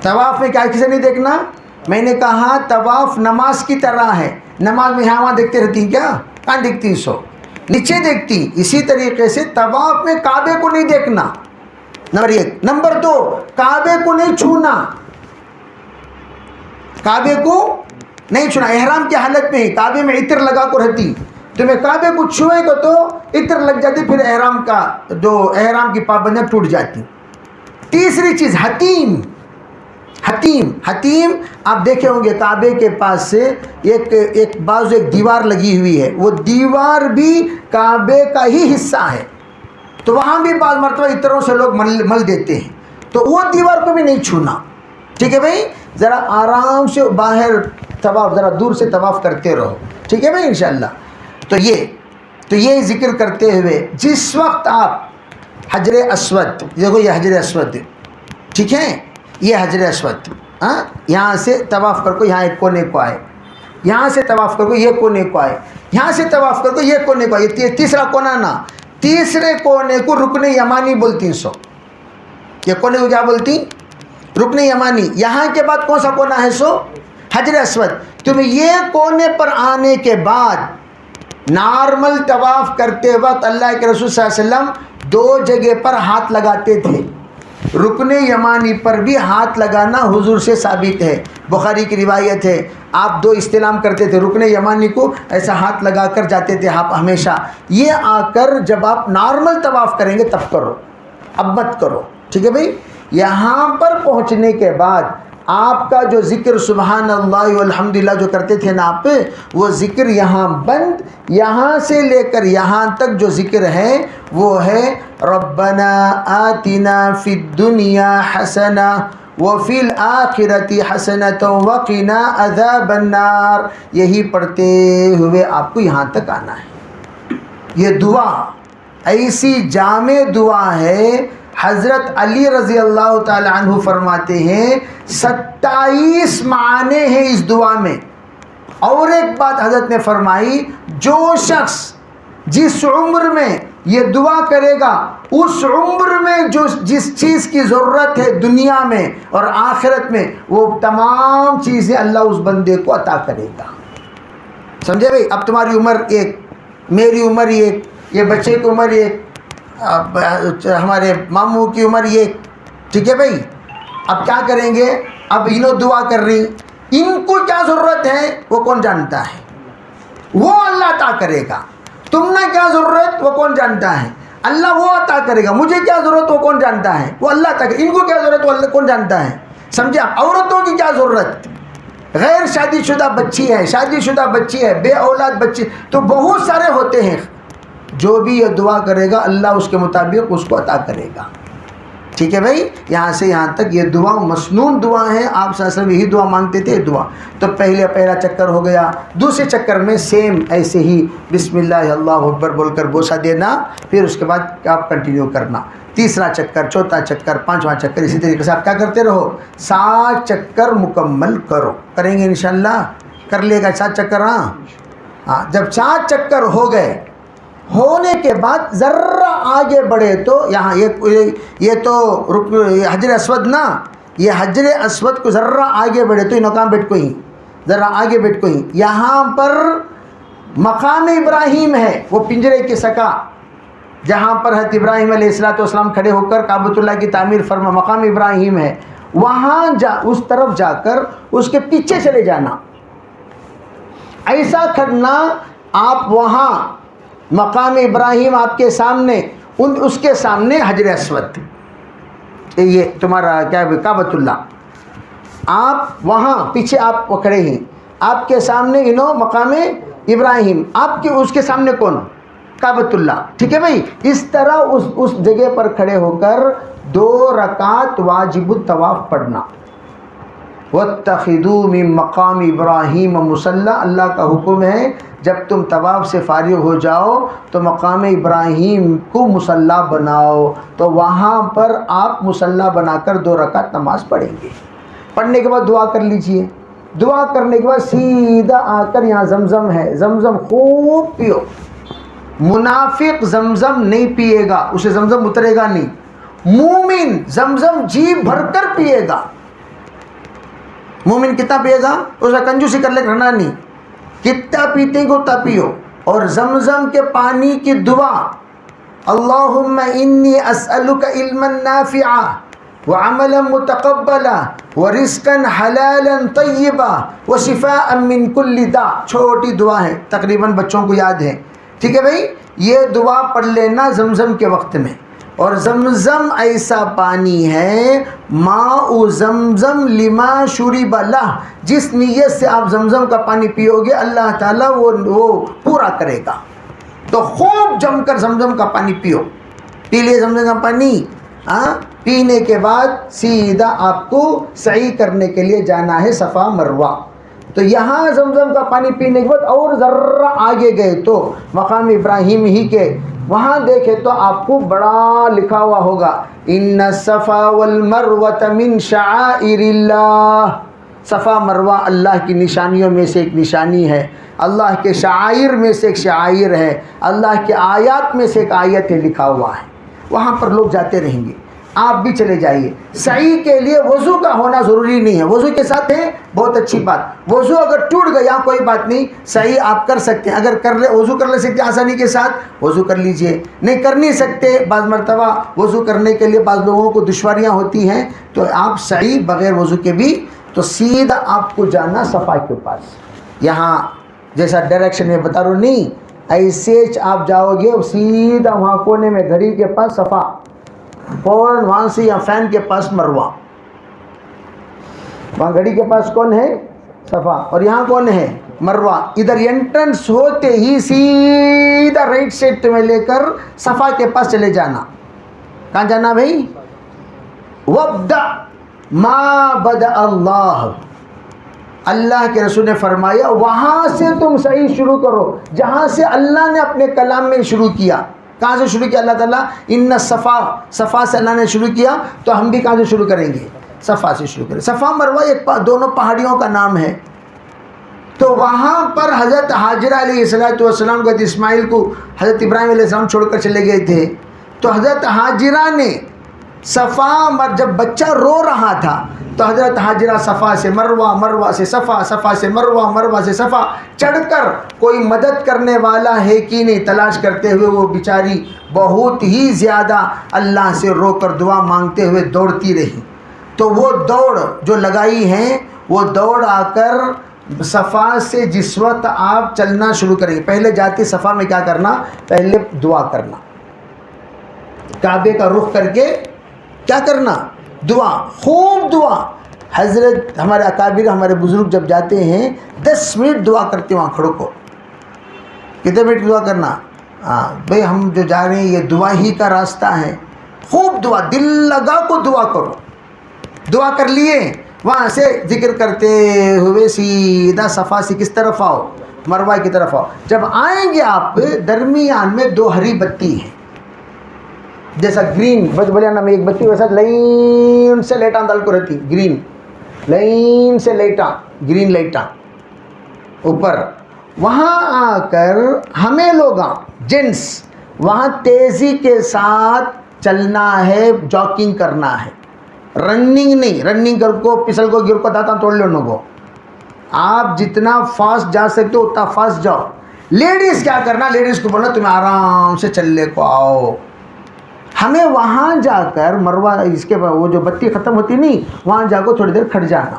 طواف میں کیا کسے نہیں دیکھنا؟ میں نے کہا طواف نماز کی طرح ہے، نماز میں یہاں دیکھتے رہتی کیا؟ کہاں دیکھتی؟ نیچے دیکھتی۔ اسی طریقے سے طواف میں کعبے کو نہیں دیکھنا، نمبر 1۔ نمبر 2، کعبے کو نہیں چھونا، کعبے کو نہیں چھونا۔ احرام کی حالت میں ہی کعبے میں عطر لگا کر رہتی، تمہیں کعبے کو چھوئے گا تو عطر لگ جاتی، پھر احرام کی پابندیاں ٹوٹ جاتی۔ تیسری چیز، حتیم آپ دیکھے ہوں گے کعبے کے پاس سے ایک دیوار لگی ہوئی ہے، وہ دیوار بھی کعبے کا ہی حصہ ہے، تو وہاں بھی بعض مرتبہ عطروں سے لوگ مل دیتے ہیں، تو وہ دیوار کو بھی نہیں چھونا، ٹھیک ہے بھائی؟ ذرا آرام سے باہر طواف، ذرا دور سے طواف کرتے رہو، ٹھیک ہے بھائی انشاءاللہ۔ تو یہ ذکر کرتے ہوئے جس وقت آپ حجر اسود، دیکھو یہ حجر اسود، ٹھیک ہے، یہ حجر اسود، یہاں سے طواف کر کو یہاں ایک کونے کو آئے، یہاں سے طواف کر کو یہ کونے کو آئے، یہاں سے طواف کر کو یہ کونے کو آئے، یہ تیسرا کونا نا، تیسرے کونے کو رکن یمانی بولتی سو، یہ کونے کو کیا بولتی؟ رکن یمانی۔ یہاں کے بعد کون سا کونا ہے سو؟ حجر اسود۔ تم یہ کونے پر آنے کے بعد نارمل طواف کرتے وقت اللہ کے رسول صلی اللہ علیہ وسلم 2 جگہ پر ہاتھ لگاتے تھے، رکن یمانی پر بھی ہاتھ لگانا حضور سے ثابت ہے، بخاری کی روایت ہے، آپ 2 استلام کرتے تھے، رکن یمانی کو ایسا ہاتھ لگا کر جاتے تھے آپ ہمیشہ۔ یہ آ کر جب آپ نارمل طواف کریں گے تب کرو، اب مت کرو، ٹھیک ہے بھائی؟ یہاں پر پہنچنے کے بعد آپ کا جو ذکر سبحان اللہ والحمدللہ جو کرتے تھے نا آپ، وہ ذکر یہاں بند، یہاں سے لے کر یہاں تک جو ذکر ہے وہ ہے ربنا آتنا فی الدنیا حسنہ وفی الآخرۃ حسنۃ وقنا عذاب النار، یہی پڑھتے ہوئے آپ کو یہاں تک آنا ہے۔ یہ دعا ایسی جامع دعا ہے، حضرت علی رضی اللہ تعالی عنہ فرماتے ہیں 27 معنی ہیں اس دعا میں۔ اور ایک بات حضرت نے فرمائی، جو شخص جس عمر میں یہ دعا کرے گا، اس عمر میں جس چیز کی ضرورت ہے دنیا میں اور آخرت میں، وہ تمام چیزیں اللہ اس بندے کو عطا کرے گا۔ سمجھے بھائی؟ اب تمہاری عمر ایک، میری عمر ایک، یہ بچے کی عمر ایک، ہمارے ماموں کی عمر ایک، ٹھیک ہے بھائی؟ اب کیا کریں گے؟ اب انہوں دعا کر رہی، ان کو کیا ضرورت ہے وہ کون جانتا ہے؟ وہ اللہ عطا کرے گا۔ تم نے کیا ضرورت وہ کون جانتا ہے؟ اللہ وہ عطا کرے گا۔ مجھے کیا ضرورت وہ کون جانتا ہے؟ وہ اللہ عطا کرے گا۔ ان کو کیا ضرورت وہ اللہ کون جانتا ہے؟ سمجھے؟ عورتوں کی کیا ضرورت؟ غیر شادی شدہ بچی ہے، شادی شدہ بچی ہے، بے اولاد بچی، تو بہت سارے ہوتے ہیں۔ جو بھی یہ دعا کرے گا اللہ اس کے مطابق اس کو عطا کرے گا، ٹھیک ہے بھائی؟ یہاں سے یہاں تک یہ دعا مسنون دعا ہے، آپ صلی اللہ علیہ وسلم یہی دعا مانگتے تھے دعا۔ تو پہلا چکر ہو گیا، دوسرے چکر میں سیم ایسے ہی بسم اللہ اللہ اکبر بول کر بوسہ دینا، پھر اس کے بعد آپ کنٹینیو کرنا، تیسرا چکر، چوتھا چکر، پانچواں چکر، اسی طریقے سے آپ کیا کرتے رہو، 7 چکر مکمل کرو۔ کریں گے انشاءاللہ؟ کر لے گا 7 چکر؟ ہاں، جب 7 چکر ہو گئے، ہونے کے بعد ذرا آگے بڑھے تو یہاں یہ تو حجر اسود نا، یہ حجر اسود کو ذرا آگے بڑھے تو انہوں کہاں بیٹھ کو ہی، ذرا آگے بیٹھ کو ہی، یہاں پر مقام ابراہیم ہے، وہ پنجرے کے سکا جہاں پر حضرت ابراہیم علیہ السلام کھڑے ہو کر کعبۃ اللہ کی تعمیر فرما، مقام ابراہیم ہے، وہاں اس طرف جا کر اس کے پیچھے چلے جانا، ایسا کرنا۔ آپ وہاں مقام ابراہیم آپ کے سامنے، اس کے سامنے حجر اسود، یہ تمہارا کیا کعبۃ اللہ، آپ وہاں پیچھے آپ کھڑے ہیں، آپ کے سامنے مقام ابراہیم، آپ کے اس کے سامنے کون؟ کعبۃ اللہ، ٹھیک ہے بھائی؟ اس طرح اس جگہ پر کھڑے ہو کر 2 رکعت واجب الطواف پڑھنا۔ وَاتَّخِذُوا مِن مَّقَامِ إِبْرَاهِيمَ مُصَلًّى، اللہ کا حکم ہے جب تم طواف سے فارغ ہو جاؤ تو مقام ابراہیم کو مصلی بناؤ، تو وہاں پر آپ مصلی بنا کر 2 رکعت نماز پڑھیں گے۔ پڑھنے کے بعد دعا کر لیجئے، دعا کرنے کے بعد سیدھا آ کر یہاں زمزم ہے، زمزم خوب پیو۔ منافق زمزم نہیں پیے گا، اسے زمزم اترے گا نہیں، مومن زمزم جی بھر کر پیے گا۔ مومن کتنا پیے گا؟ اس کا کنجوسی کر لے رہنا نہیں، کتنا پیتے گو اتنا پیو۔ اور زمزم کے پانی کی دعا، اللہم انی اسألک علما نافعا وعملا متقبلا ورزقا حلالا طیبا وشفاء من کل داء، چھوٹی دعا ہے، تقریباً بچوں کو یاد ہے، ٹھیک ہے بھائی؟ یہ دعا پڑھ لینا زمزم کے وقت میں۔ اور زمزم ایسا پانی ہے، ماء زمزم لما شرب لہ، جس نیت سے آپ زمزم کا پانی پیو گے اللہ تعالیٰ وہ پورا کرے گا۔ تو خوب جم کر زمزم کا پانی پیو، پی لیے زمزم کا پانی، پینے کے بعد سیدھا آپ کو سعی کرنے کے لیے جانا ہے صفا مروہ۔ تو یہاں زمزم کا پانی پینے کے بعد اور ذرا آگے گئے تو مقام ابراہیم ہی کے وہاں دیکھیں تو آپ کو بڑا لکھا ہوا ہوگا ان الصفا والمروۃ من شعائر اللہ. صفا مروہ اللہ کی نشانیوں میں سے ایک نشانی ہے، اللہ کے شعائر میں سے ایک شعائر ہے، اللہ کے آیات میں سے ایک آیت ہے، لکھا ہوا ہے. وہاں پر لوگ جاتے رہیں گے، آپ بھی چلے جائیے. سعی کے لیے وضو کا ہونا ضروری نہیں ہے، وضو کے ساتھ ہے بہت اچھی بات. وضو اگر ٹوٹ گیا کوئی بات نہیں، سعی آپ کر سکتے ہیں. اگر وضو کر لے سکتے آسانی کے ساتھ وضو کر لیجئے. نہیں کر نہیں سکتے، بعض مرتبہ وضو کرنے کے لیے بعض لوگوں کو دشواریاں ہوتی ہیں، تو آپ سعی بغیر وضو کے بھی، تو سیدھا آپ کو جانا صفا کے پاس. یہاں جیسا ڈائریکشن میں بتا رہا ہوں، نہیں ایسے آپ جاؤ گے سیدھا وہاں کونے میں گھڑی کے پاس صفا، فوراً وہاں سے یا فین کے پاس مروہ. وہاں گھڑی کے پاس کون ہے؟ صفا. اور یہاں کون ہے؟ مروہ. ادھر انٹرنس ہوتے ہی سیدھا رائٹ سائڈ میں لے کر صفا کے پاس چلے جانا. کہاں جانا بھائی؟ وَابْدَأْ مَا بَدَأَ اللَّهُ. اللہ کے رسول نے فرمایا وہاں سے تم صحیح شروع کرو جہاں سے اللہ نے اپنے کلام میں شروع کیا. کہاں سے شروع کیا اللہ تعالیٰ؟ ان صفا، صفا سے اللہ نے شروع کیا، تو ہم بھی کہاں سے شروع کریں گے؟ صفا سے شروع کریں. صفا مروہ ایک دونوں پہاڑیوں کا نام ہے. تو وہاں پر حضرت حاجرہ علیہ السلام کو، اسماعیل کو حضرت ابراہیم علیہ السلام چھوڑ کر چلے گئے تھے. تو حضرت حاجرہ نے صفا، جب بچہ رو رہا تھا تو حضرت حاجرہ صفا سے مروہ، مروہ سے صفا، صفا سے مروہ، مروہ سے صفا چڑھ کر کوئی مدد کرنے والا ہے کہ نہیں تلاش کرتے ہوئے وہ بیچاری بہت ہی زیادہ اللہ سے رو کر دعا مانگتے ہوئے دوڑتی رہی. تو وہ دوڑ جو لگائی ہیں، وہ دوڑ آ کر صفا سے جس وقت آپ چلنا شروع کریں گے، پہلے جاتے صفا میں کیا کرنا؟ پہلے دعا کرنا، کعبے کا رخ کر کے کیا کرنا؟ دعا، خوب دعا. حضرت ہمارے اکابر، ہمارے بزرگ جب جاتے ہیں 10 منٹ دعا کرتے وہاں کھڑو کو. کتنے منٹ دعا کرنا؟ ہاں بھئی ہم جو جا رہے ہیں یہ دعا ہی کا راستہ ہے. خوب دعا، دل لگا کو دعا کرو. دعا کر لیے وہاں سے ذکر کرتے ہوئے سیدھا صفا سے کس طرف آؤ؟ مروہ کی طرف آؤ. جب آئیں گے آپ درمیان میں 2 ہری بتی ہیں، جیسا گرین بلیانا میں ایک بتی ویسا لائن سے لائٹاں ڈال کو رہتی، گرین لائن سے لائٹاں، گرین لائٹاں اوپر. وہاں آ کر ہمیں لوگاں جنس وہاں تیزی کے ساتھ چلنا ہے، جاکنگ کرنا ہے، رننگ نہیں. رننگ کر کو پسل کو گر کو داتا توڑ لے انہوں کو. آپ جتنا فاسٹ جا سکتے ہو اتنا فاسٹ جاؤ. لیڈیز کیا کرنا؟ لیڈیز کو بولنا تمہیں آرام سے چلنے کو آؤ. ہمیں وہاں جا کر مروہ، اس کے وہ جو بتی ختم ہوتی نہیں، وہاں جا کر تھوڑی دیر کھڑ جانا.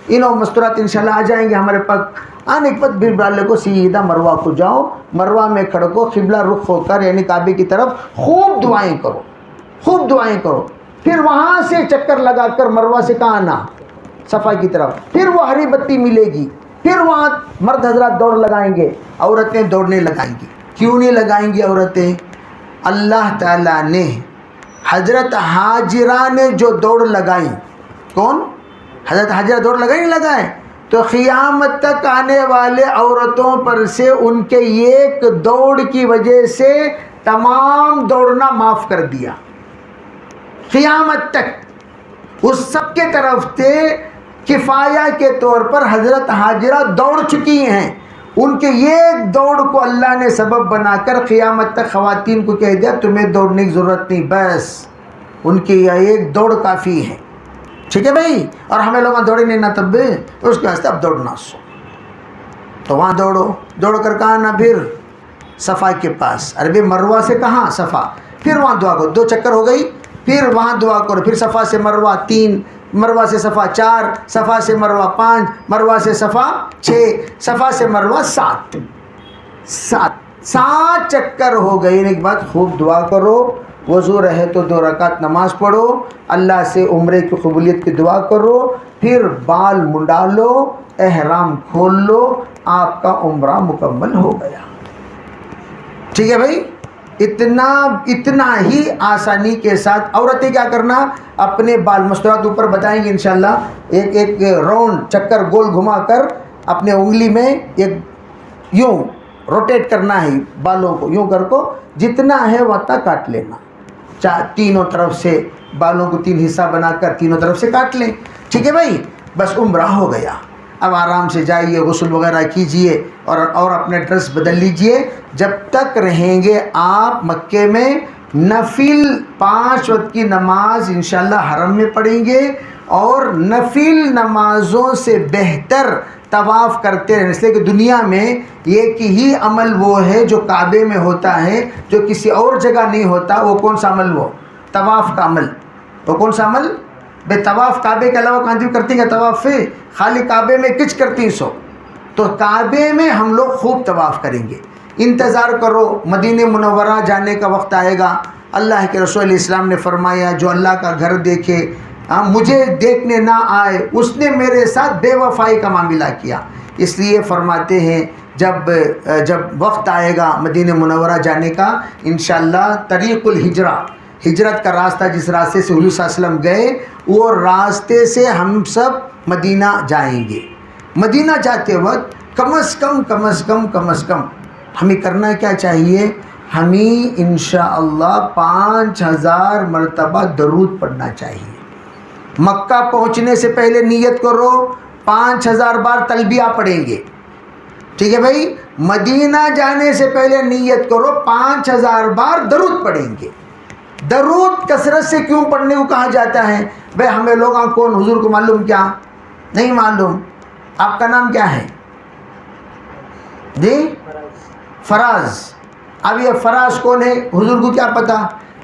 انہوں مستورات انشاءاللہ آ جائیں گے ہمارے پاس. آنے کے بعد بھیڑ ڈالنے کو سیدھا مروہ کو جاؤ. مروہ میں کھڑ کو قبلہ رخ ہو کر یعنی کعبے کی طرف خوب دعائیں کرو، خوب دعائیں کرو. پھر وہاں سے چکر لگا کر مروہ سے کہاں آنا؟ صفا کی طرف. پھر وہ ہری بتی ملے گی، پھر وہاں مرد حضرات دوڑ لگائیں گے، عورتیں دوڑنے لگائیں گی. کیوں نہیں لگائیں گی عورتیں؟ اللہ تعالیٰ نے حضرت حاجرہ نے جو دوڑ لگائیں، کون؟ حضرت حاجرہ دوڑ لگائیں نہیں لگائیں؟ تو قیامت تک آنے والے عورتوں پر سے ان کے ایک دوڑ کی وجہ سے تمام دوڑنا معاف کر دیا. قیامت تک اس سب کے طرف سے کفایہ کے طور پر حضرت حاجرہ دوڑ چکی ہیں. ان کے ایک دوڑ کو اللہ نے سبب بنا کر قیامت تک خواتین کو کہہ دیا تمہیں دوڑنے کی ضرورت نہیں، بس ان کی ایک دوڑ کافی ہے. ٹھیک ہے بھائی؟ اور ہمیں لوگ دوڑے نہیں نہ تب اس کے واسطے اب دوڑنا سو. تو وہاں دوڑو، دوڑ کر کہاں نہ پھر صفا کے پاس. عربی مروہ سے کہاں؟ صفا. پھر وہاں دعا کرو، 2 چکر ہو گئی. پھر وہاں دعا کرو، پھر صفا سے مروہ 3، مروہ سے صفا 4، صفا سے مروہ 5، مروہ سے صفا 6، صفا سے مروہ 7. 7 چکر ہو گئے. ایک بات خوب دعا کرو. وضو رہے تو 2 رکعت نماز پڑھو، اللہ سے عمرے کی قبولیت کی دعا کرو. پھر بال منڈا لو، احرام کھول لو، آپ کا عمرہ مکمل ہو گیا. ٹھیک ہے بھائی؟ اتنا ہی آسانی کے ساتھ. عورتیں کیا کرنا؟ اپنے بال مستورات اوپر بتائیں گے انشاءاللہ. ایک راؤنڈ چکر گول گھما کر اپنے انگلی میں ایک یوں روٹیٹ کرنا ہے بالوں کو، یوں کر کو جتنا ہے وہ تک کاٹ لینا، تینوں طرف سے بالوں کو 3 حصہ بنا کر تینوں طرف سے کاٹ لیں، ٹھیک ہے بھائی، بس عمرہ ہو گیا۔ اب آرام سے جائیے، غسل وغیرہ کیجئے اور اپنے ڈریس بدل لیجئے۔ جب تک رہیں گے آپ مکے میں نفل 5 وقت کی نماز انشاءاللہ حرم میں پڑھیں گے، اور نفل نمازوں سے بہتر طواف کرتے رہیں، اس لیے کہ دنیا میں ایک ہی عمل وہ ہے جو کعبے میں ہوتا ہے، جو کسی اور جگہ نہیں ہوتا۔ وہ کون سا عمل؟ وہ طواف کا عمل۔ وہ کون سا عمل؟ بے طواف کعبے کے علاوہ کہاں کرتی ہیں طواف پہ؟ خالی کعبے میں کچھ کرتی سو، تو کعبے میں ہم لوگ خوب طواف کریں گے۔ انتظار کرو، مدینہ منورہ جانے کا وقت آئے گا۔ اللہ کے رسول علیہ السلام نے فرمایا جو اللہ کا گھر دیکھے مجھے دیکھنے نہ آئے اس نے میرے ساتھ بے وفائی کا معاملہ کیا۔ اس لیے فرماتے ہیں جب وقت آئے گا مدینہ منورہ جانے کا انشاءاللہ، طریق الہجرہ، ہجرت کا راستہ جس راستے سے حضور صلی اللہ علیہ وسلم گئے وہ راستے سے ہم سب مدینہ جائیں گے۔ مدینہ جاتے وقت کم از کم ہمیں کرنا کیا چاہیے؟ ہمیں انشاءاللہ 5000 مرتبہ درود پڑھنا چاہیے۔ مکہ پہنچنے سے پہلے نیت کرو 5000 بار تلبیہ پڑھیں گے، ٹھیک ہے بھائی۔ مدینہ جانے سے پہلے نیت کرو 5000 بار درود پڑھیں گے۔ درود کثرت سے کیوں پڑھنے کو کہا جاتا ہے؟ بھائی ہمیں لوگ کون حضور کو معلوم کیا؟ نہیں معلوم۔ آپ کا نام کیا ہے جی؟ فراز۔ اب یہ فراز کون ہے حضور کو کیا پتا؟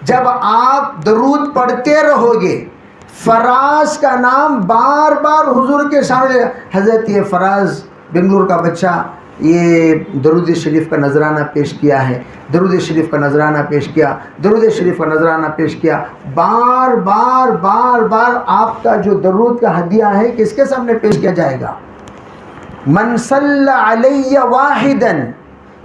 جب آپ درود پڑھتے رہو گے فراز کا نام بار بار حضور کے سامنے، حضرت یہ فراز بنگلور کا بچہ یہ درود شریف کا نذرانہ پیش کیا ہے، درود شریف کا نذرانہ پیش کیا، درود شریف کا نذرانہ پیش کیا، بار بار آپ کا جو درود کا ہدیہ ہے کس کے سامنے پیش کیا جائے گا؟ من صلی علی واحدا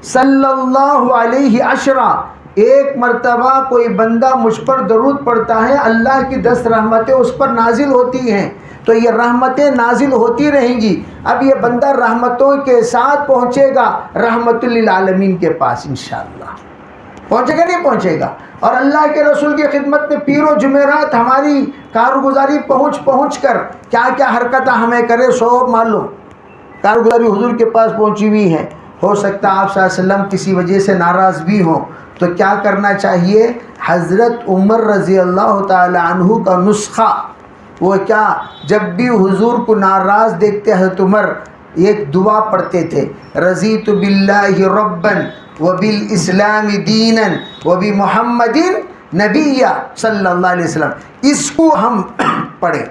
صلی اللہ علیہ عشرہ، ایک مرتبہ کوئی بندہ مجھ پر درود پڑھتا ہے اللہ کی 10 رحمتیں اس پر نازل ہوتی ہیں، تو یہ رحمتیں نازل ہوتی رہیں گی۔ اب یہ بندہ رحمتوں کے ساتھ پہنچے گا رحمت للعالمین کے پاس انشاءاللہ، پہنچے گا نہیں پہنچے گا؟ اور اللہ کے رسول کی خدمت میں پیر و جمعرات ہماری کارگزاری پہنچ کر کیا کیا حرکتیں ہمیں کرے سو معلوم، کارگزاری حضور کے پاس پہنچی ہوئی ہیں۔ ہو سکتا آپ صلی اللہ علیہ وسلم کسی وجہ سے ناراض بھی ہوں، تو کیا کرنا چاہیے؟ حضرت عمر رضی اللہ تعالی عنہ کا نسخہ، وہ کیا، جب بھی حضور کو ناراض دیکھتے حضرت عمر ایک دعا پڑھتے تھے، رضیت باللہ ربا وبالاسلام دینا وبمحمد نبیا صلی اللہ علیہ وسلم۔ اس کو ہم پڑھیں،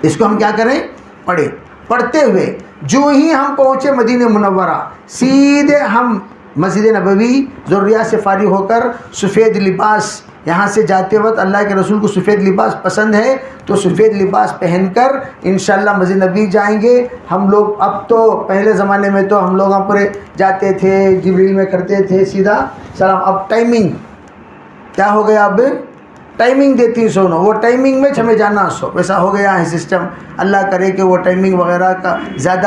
اس کو ہم کیا کریں؟ پڑھیں۔ پڑھتے ہوئے جو ہی ہم پہنچے مدینہ منورہ سیدھے ہم مسجد نبوی ضروریات سے فارغ ہو کر سفید لباس، یہاں سے جاتے وقت اللہ کے رسول کو سفید لباس پسند ہے تو سفید لباس پہن کر انشاءاللہ مسجد نبوی جائیں گے ہم لوگ۔ اب تو پہلے زمانے میں تو ہم لوگ پورے جاتے تھے جبریل میں کرتے تھے سیدھا سلام، اب ٹائمنگ کیا ہو گیا؟ اب ٹائمنگ دیتی سو نا، وہ ٹائمنگ میں ہمیں جانا سو، ویسا ہو گیا ہے سسٹم۔ اللہ کرے کہ وہ ٹائمنگ وغیرہ کا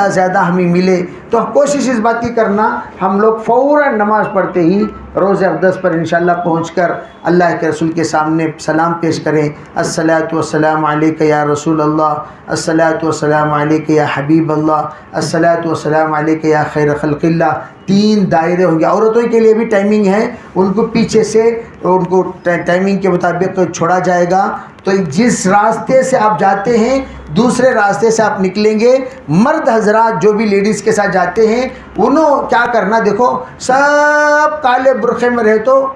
زیادہ ہمیں ملے، تو کوشش اس بات کی کرنا ہم لوگ فوراً نماز پڑھتے ہی روز اقدس پر انشاءاللہ پہنچ کر اللہ کے رسول کے سامنے سلام پیش کریں۔ الصلاۃ والسلام علیک یا رسول اللہ، الصلاۃ والسلام علیک یا حبیب اللہ، الصلاۃ والسلام علیک یا خیر خلق اللہ۔ 3 دائرے ہوں گے۔ عورتوں کے لیے بھی ٹائمنگ ہے، ان کو پیچھے سے ان کو ٹائمنگ کے مطابق چھوڑا جائے گا، تو جس راستے سے آپ جاتے ہیں دوسرے راستے سے آپ نکلیں گے۔ مرد حضرات جو بھی لیڈیز کے ساتھ جاتے ہیں انہوں کیا کرنا، دیکھو سب کالے برقعے میں رہے تو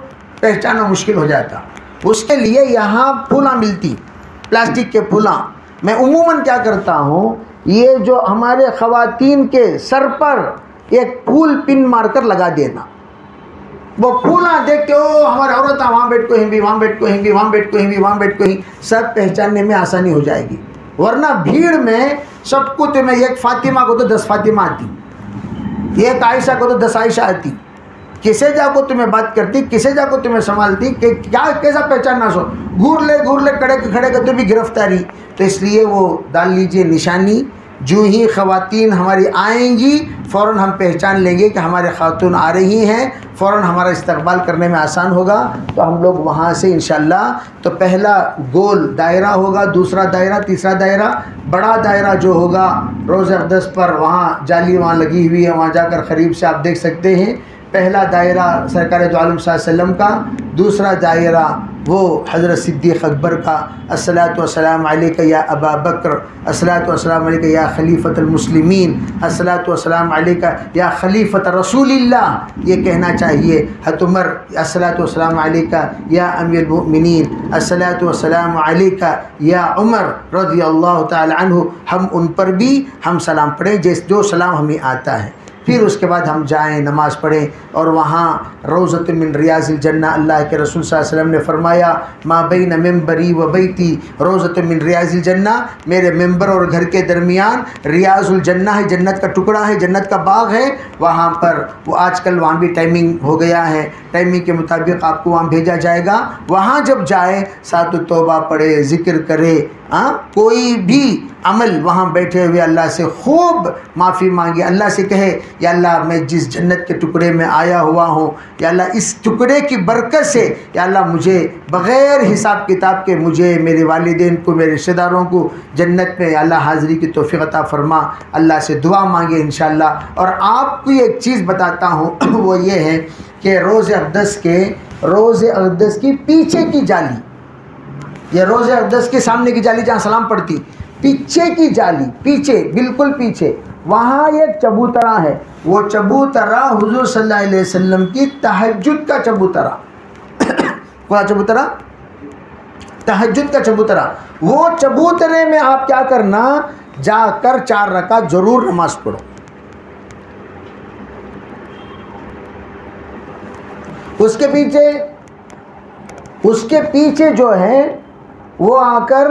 پہچاننا مشکل ہو جاتا، اس کے لیے یہاں پھولاں ملتی، پلاسٹک کے پھولاں۔ میں عموماً کیا کرتا ہوں، یہ جو ہمارے خواتین کے سر پر ایک پھول پن مار کر لگا دینا، وہ پھولاں دیکھ کے ہمارے عورتیں وہاں بیٹھ کو ہیں بھی، وہاں بیٹھ کو ہیں بھی، وہاں بیٹھ کو ہیں بھی، وہاں بیٹھ کو ہیں، سب پہچاننے میں آسانی ہو جائے گی۔ ورنہ بھیڑ میں سب کو تمہیں ایک فاطمہ کو تو 10 فاطمہ آتی، ایک عائشہ کو تو 10 عائشہ آتی، کسے جا کو تمہیں بات کرتی، کسے جا کو تمہیں سنبھالتی، کہ کیا کیسا پہچاننا سو، گھور لے کھڑے تو بھی گرفتاری۔ تو اس لیے وہ ڈال لیجئے نشانی جو ہی خواتین ہماری آئیں گی فوراً ہم پہچان لیں گے کہ ہمارے خاتون آ رہی ہیں، فوراً ہمارا استقبال کرنے میں آسان ہوگا، تو ہم لوگ وہاں سے انشاءاللہ تو پہلا گول دائرہ ہوگا، دوسرا دائرہ، تیسرا دائرہ، بڑا دائرہ جو ہوگا روز اقدس پر وہاں جالی وہاں لگی ہوئی ہے، وہاں جا کر قریب سے آپ دیکھ سکتے ہیں۔ پہلا دائرہ سرکار دو عالم صلی اللہ علیہ وسلم کا، دوسرا دائرہ وہ حضرت صدیق اکبر کا، الصلاۃ والسلام علیک یا ابا بکر، الصلاۃ والسلام علیک یا خلیفۃ المسلمین، الصلاۃ والسلام علیک یا خلیفۃ رسول اللہ، یہ کہنا چاہیے۔ حضرت عمر، الصلاۃ والسلام علیک یا امیر المؤمنین، الصلاۃ والسلام علیک یا عمر رضی اللہ تعالی عنہ، ہم ان پر بھی ہم سلام پڑھیں جو سلام ہمیں آتا ہے۔ پھر اس کے بعد ہم جائیں نماز پڑھیں، اور وہاں روضۃ من ریاض الجنہ، اللہ کے رسول صلی اللہ علیہ وسلم نے فرمایا ما بین ممبری و بیتی روضۃ من ریاض الجنہ، میرے ممبر اور گھر کے درمیان ریاض الجنہ ہے، جنت کا ٹکڑا ہے، جنت کا باغ ہے، وہاں پر وہ آج کل وہاں بھی ٹائمنگ ہو گیا ہے، ٹائمنگ کے مطابق آپ کو وہاں بھیجا جائے گا۔ وہاں جب جائے ساتھ توبہ پڑھے، ذکر کرے، کوئی بھی عمل وہاں بیٹھے ہوئے اللہ سے خوب معافی مانگے، اللہ سے کہے یا اللہ میں جس جنت کے ٹکڑے میں آیا ہوا ہوں، یا اللہ اس ٹکڑے کی برکت سے یا اللہ مجھے بغیر حساب کتاب کے، مجھے، میرے والدین کو، میرے رشتہ داروں کو جنت میں یا اللہ حاضری کی توفیق عطا فرما، اللہ سے دعا مانگے انشاءاللہ۔ اور آپ کو ایک چیز بتاتا ہوں وہ یہ ہے کہ روز اقدس کی پیچھے کی جالی، یہ روز اقدس کے سامنے کی جالی جہاں سلام پڑتی، پیچھے کی جالی، پیچھے بالکل پیچھے وہاں ایک چبوترا ہے، وہ چبوترا حضور صلی اللہ علیہ وسلم کی تہجد کا چبوترا، کون چبوترا؟ تہجد کا چبوترا۔ وہ چبوترے میں آپ کیا کرنا، جا کر 4 رکعت ضرور نماز پڑھو۔ اس کے پیچھے جو ہے وہ آ کر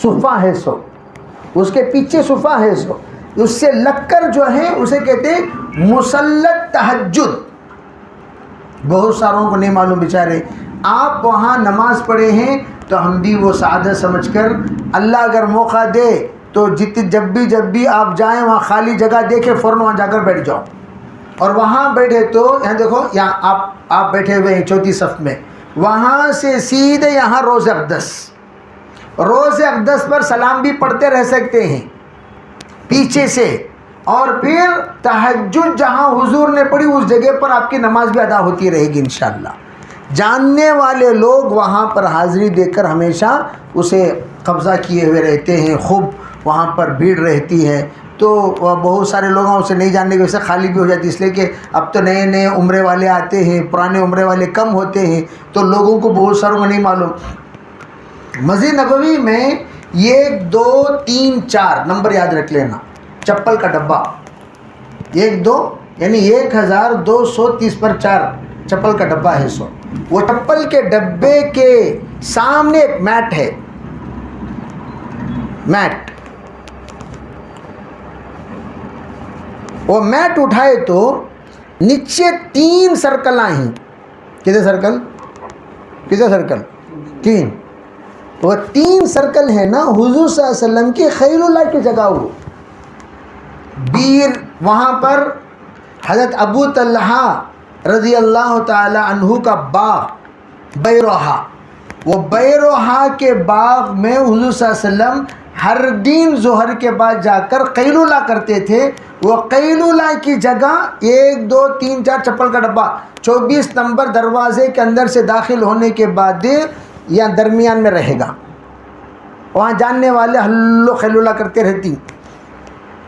صفہ ہے سو، اس کے پیچھے صفہ ہے سو، اس سے لگ کر جو ہے اسے کہتے ہیں مسلط تہجد۔ بہت ساروں کو نہیں معلوم بیچارے، آپ وہاں نماز پڑھے ہیں تو ہم بھی وہ سعادت سمجھ کر، اللہ اگر موقع دے تو جب بھی آپ جائیں وہاں خالی جگہ دیکھیں فوراً وہاں جا کر بیٹھ جاؤ، اور وہاں بیٹھے تو یہاں دیکھو، یہاں آپ بیٹھے ہوئے ہیں چوتھی صف میں، وہاں سے سیدھے یہاں روز اقدس پر سلام بھی پڑھتے رہ سکتے ہیں پیچھے سے، اور پھر تہجد جہاں حضور نے پڑھی اس جگہ پر آپ کی نماز بھی ادا ہوتی رہے گی انشاءاللہ۔ جاننے والے لوگ وہاں پر حاضری دے کر ہمیشہ اسے قبضہ کیے ہوئے رہتے ہیں، خوب وہاں پر بھیڑ رہتی ہے، تو بہت سارے لوگوں اسے نہیں جاننے کی وجہ سے خالی بھی ہو جاتی، اس لیے کہ اب تو نئے عمرے والے آتے ہیں، پرانے عمرے والے کم ہوتے ہیں، تو لوگوں کو بہت ساروں کو نہیں معلوم۔ مسجد نبوی میں 1 2 3 4 نمبر یاد رکھ لینا، چپل کا ڈبہ 1 2 یعنی 1230 پر 4 چپل کا ڈبہ ہے سو، وہ چپل کے ڈبے کے سامنے ایک میٹ ہے، میٹ، وہ میٹ اٹھائے تو نیچے 3 سرکل ہیں، کتنے سرکل 3، وہ 3 سرکل ہے نا حضور صلی اللہ علیہ وسلم کی خیل اللہ کی جگہ، وہ بیر، وہاں پر حضرت ابو طلحہ رضی اللہ تعالی عنہ کا باغ بیروحہ، وہ بیروحہ کے باغ میں حضور صلی اللہ علیہ وسلم ہر دن ظہر کے بعد جا کر قیل اللہ کرتے تھے، وہ قیل اللہ کی جگہ 1 2 3 4 چپل کا ڈبہ 24 نمبر دروازے کے اندر سے داخل ہونے کے بعد یا درمیان میں رہے گا، وہاں جاننے والے ہلو خیل اللہ کرتے رہتی،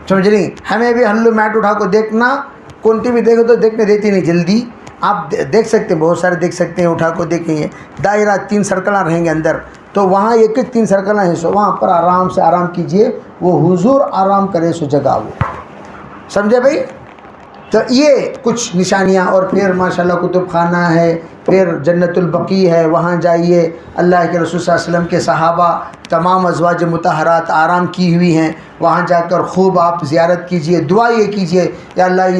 سمجھ رہی؟ ہمیں بھی ہلو میٹ اٹھا کو دیکھنا، کونٹی بھی دیکھو تو دیکھنے دیتی نہیں جلدی، آپ دیکھ سکتے ہیں، بہت سارے دیکھ سکتے ہیں، اٹھا کو دیکھیں گے، دائرہ 3 سرکلاں رہیں گے اندر، تو وہاں 3 سرکلاں ہیں سو، وہاں پر آرام سے آرام کیجئے، وہ حضور آرام کرے سو جگہ، وہ سمجھے بھائی؟ تو یہ کچھ نشانیاں، اور پھر ماشاءاللہ کتب خانہ ہے، پھر جنت البقیع ہے، وہاں جائیے، اللہ کے رسول صلی اللہ علیہ وسلم کے صحابہ تمام ازواج مطہرات آرام کی ہوئی ہیں، وہاں جا کر خوب آپ زیارت کیجئے، دعا یہ کیجئے یا اللہ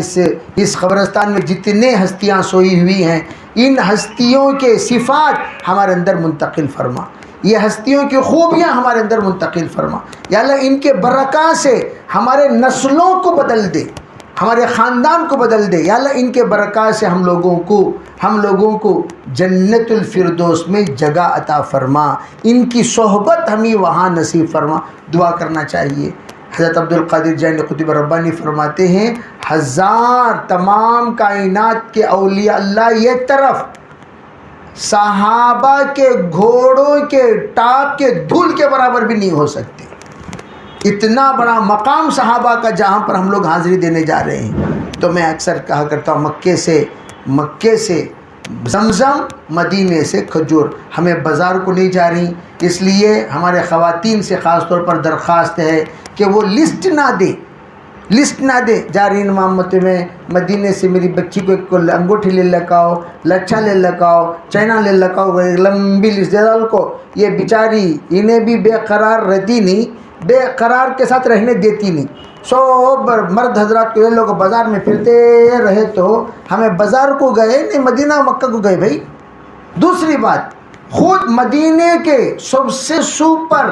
اس قبرستان میں جتنے ہستیاں سوئی ہوئی ہیں، ان ہستیوں کے صفات ہمارے اندر منتقل فرما، یہ ہستیوں کی خوبیاں ہمارے اندر منتقل فرما یا اللہ، ان کے برکات سے ہمارے نسلوں کو بدل دے، ہمارے خاندان کو بدل دے یا اللہ، ان کے برکات سے ہم لوگوں کو جنت الفردوس میں جگہ عطا فرما، ان کی صحبت ہمیں وہاں نصیب فرما۔ دعا کرنا چاہیے۔ حضرت عبد القادر جیلانی قطب ربانی فرماتے ہیں 1000 تمام کائنات کے اولیاء اللہ ایک طرف، صحابہ کے گھوڑوں کے ٹاپ کے دھول کے برابر بھی نہیں ہو سکتے۔ اتنا بڑا مقام صحابہ کا جہاں پر ہم لوگ حاضری دینے جا رہے ہیں۔ تو میں اکثر کہا کرتا ہوں مکے سے زمزم، مدینے سے کھجور، ہمیں بازار کو نہیں جا رہی، اس لیے ہمارے خواتین سے خاص طور پر درخواست ہے کہ وہ لسٹ نہ دے جارین محمد میں مدینے سے میری بچی کو ایک انگوٹھی لے لگاؤ، لچھا لے لگاؤ، چائنا لے لگاؤ، لمبی لسٹ دے ڈال کو۔ یہ بیچاری انہیں بھی بے قرار رہتی نہیں، بے قرار کے ساتھ رہنے دیتی نہیں۔ سب مرد حضرات کو یہ لوگ بازار میں پھرتے رہے تو ہمیں بازار کو گئے نہیں، مدینہ مکہ کو گئے بھائی۔ دوسری بات، خود مدینے کے سب سے سپر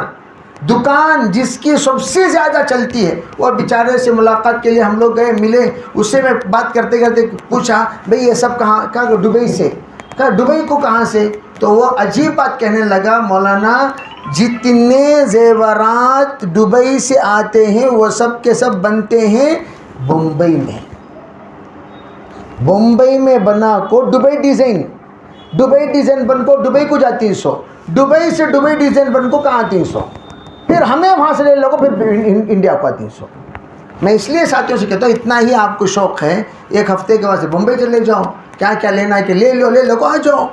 دکان جس کی سب سے زیادہ چلتی ہے، وہ بیچارے سے ملاقات کے لیے ہم لوگ گئے، ملے، اس سے میں بات کرتے کرتے پوچھا بھئی یہ سب کہاں؟ دبئی سے۔ کہا دبئی کو کہاں سے؟ تو وہ عجیب بات کہنے لگا، مولانا جتنے زیورات دبئی سے آتے ہیں وہ سب کے سب بنتے ہیں بمبئی میں بنا کو دبئی ڈیزائن بن کو دبئی کو جا 300، دبئی سے دبئی ڈیزائن بن کو کہاں 300، پھر ہمیں وہاں سے لے لو پھر انڈیا کو 300۔ میں اس لیے ساتھیوں سے کہتا ہوں اتنا ہی آپ کو شوق ہے، ایک ہفتے کے بعد سے بمبئی چلے جاؤ، کیا لینا ہے کہ لے لو کو آ جاؤ،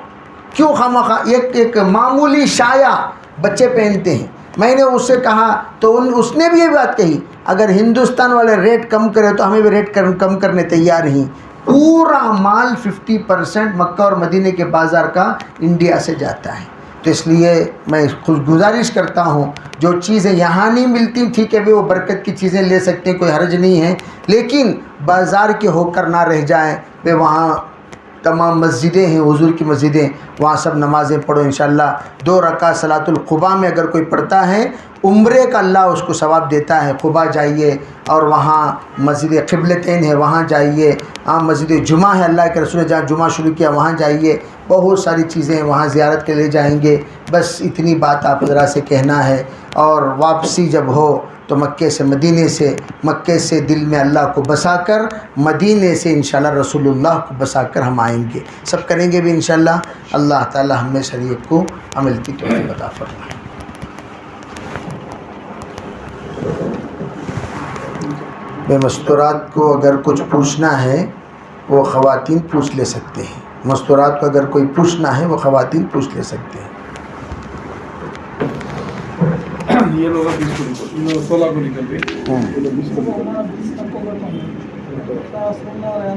کیوں خواہ ایک معمولی شایا بچے پہنتے ہیں۔ میں نے اس سے کہا تو اس نے بھی یہ بات کہی، اگر ہندوستان والے ریٹ کم کرے تو ہمیں بھی ریٹ کم کرنے تیار ہیں۔ پورا مال 50% مکہ اور مدینے کے بازار کا انڈیا سے جاتا ہے۔ تو اس لیے میں گزارش کرتا ہوں، جو چیزیں یہاں نہیں ملتی ٹھیک ہے بھی، وہ برکت کی چیزیں لے سکتے ہیں، کوئی حرج نہیں ہے، لیکن بازار کے ہو کر نہ رہ جائیں۔ پہ وہاں تمام مسجدیں ہیں، حضور کی مسجدیں، وہاں سب نمازیں پڑھو انشاءاللہ۔ 2 رکعت صلاۃ القبا میں اگر کوئی پڑھتا ہے، عمرے کا اللہ اس کو ثواب دیتا ہے۔ قبا جائیے، اور وہاں مسجد قبلتین ہے وہاں جائیے، مسجد جمعہ ہے، اللہ کے رسول نے جہاں جمعہ شروع کیا وہاں جائیے، بہت ساری چیزیں وہاں زیارت کے لیے جائیں گے۔ بس اتنی بات آپ ذرا سے کہنا ہے، اور واپسی جب ہو تو مکے سے دل میں اللہ کو بسا کر، مدینے سے انشاءاللہ رسول اللہ کو بسا کر ہم آئیں گے، سب کریں گے بھی انشاءاللہ۔ اللہ تعالی ہمیں شریعت کو عمل کی توفیق عطا فرمائے۔ بے مستورات کو اگر کچھ پوچھنا ہے وہ خواتین پوچھ لے سکتے ہیں، مستورات کو اگر کوئی پوچھنا ہے وہ خواتین پوچھ لے سکتے ہیں۔ یہ لوگ 16 کو نکل گئے۔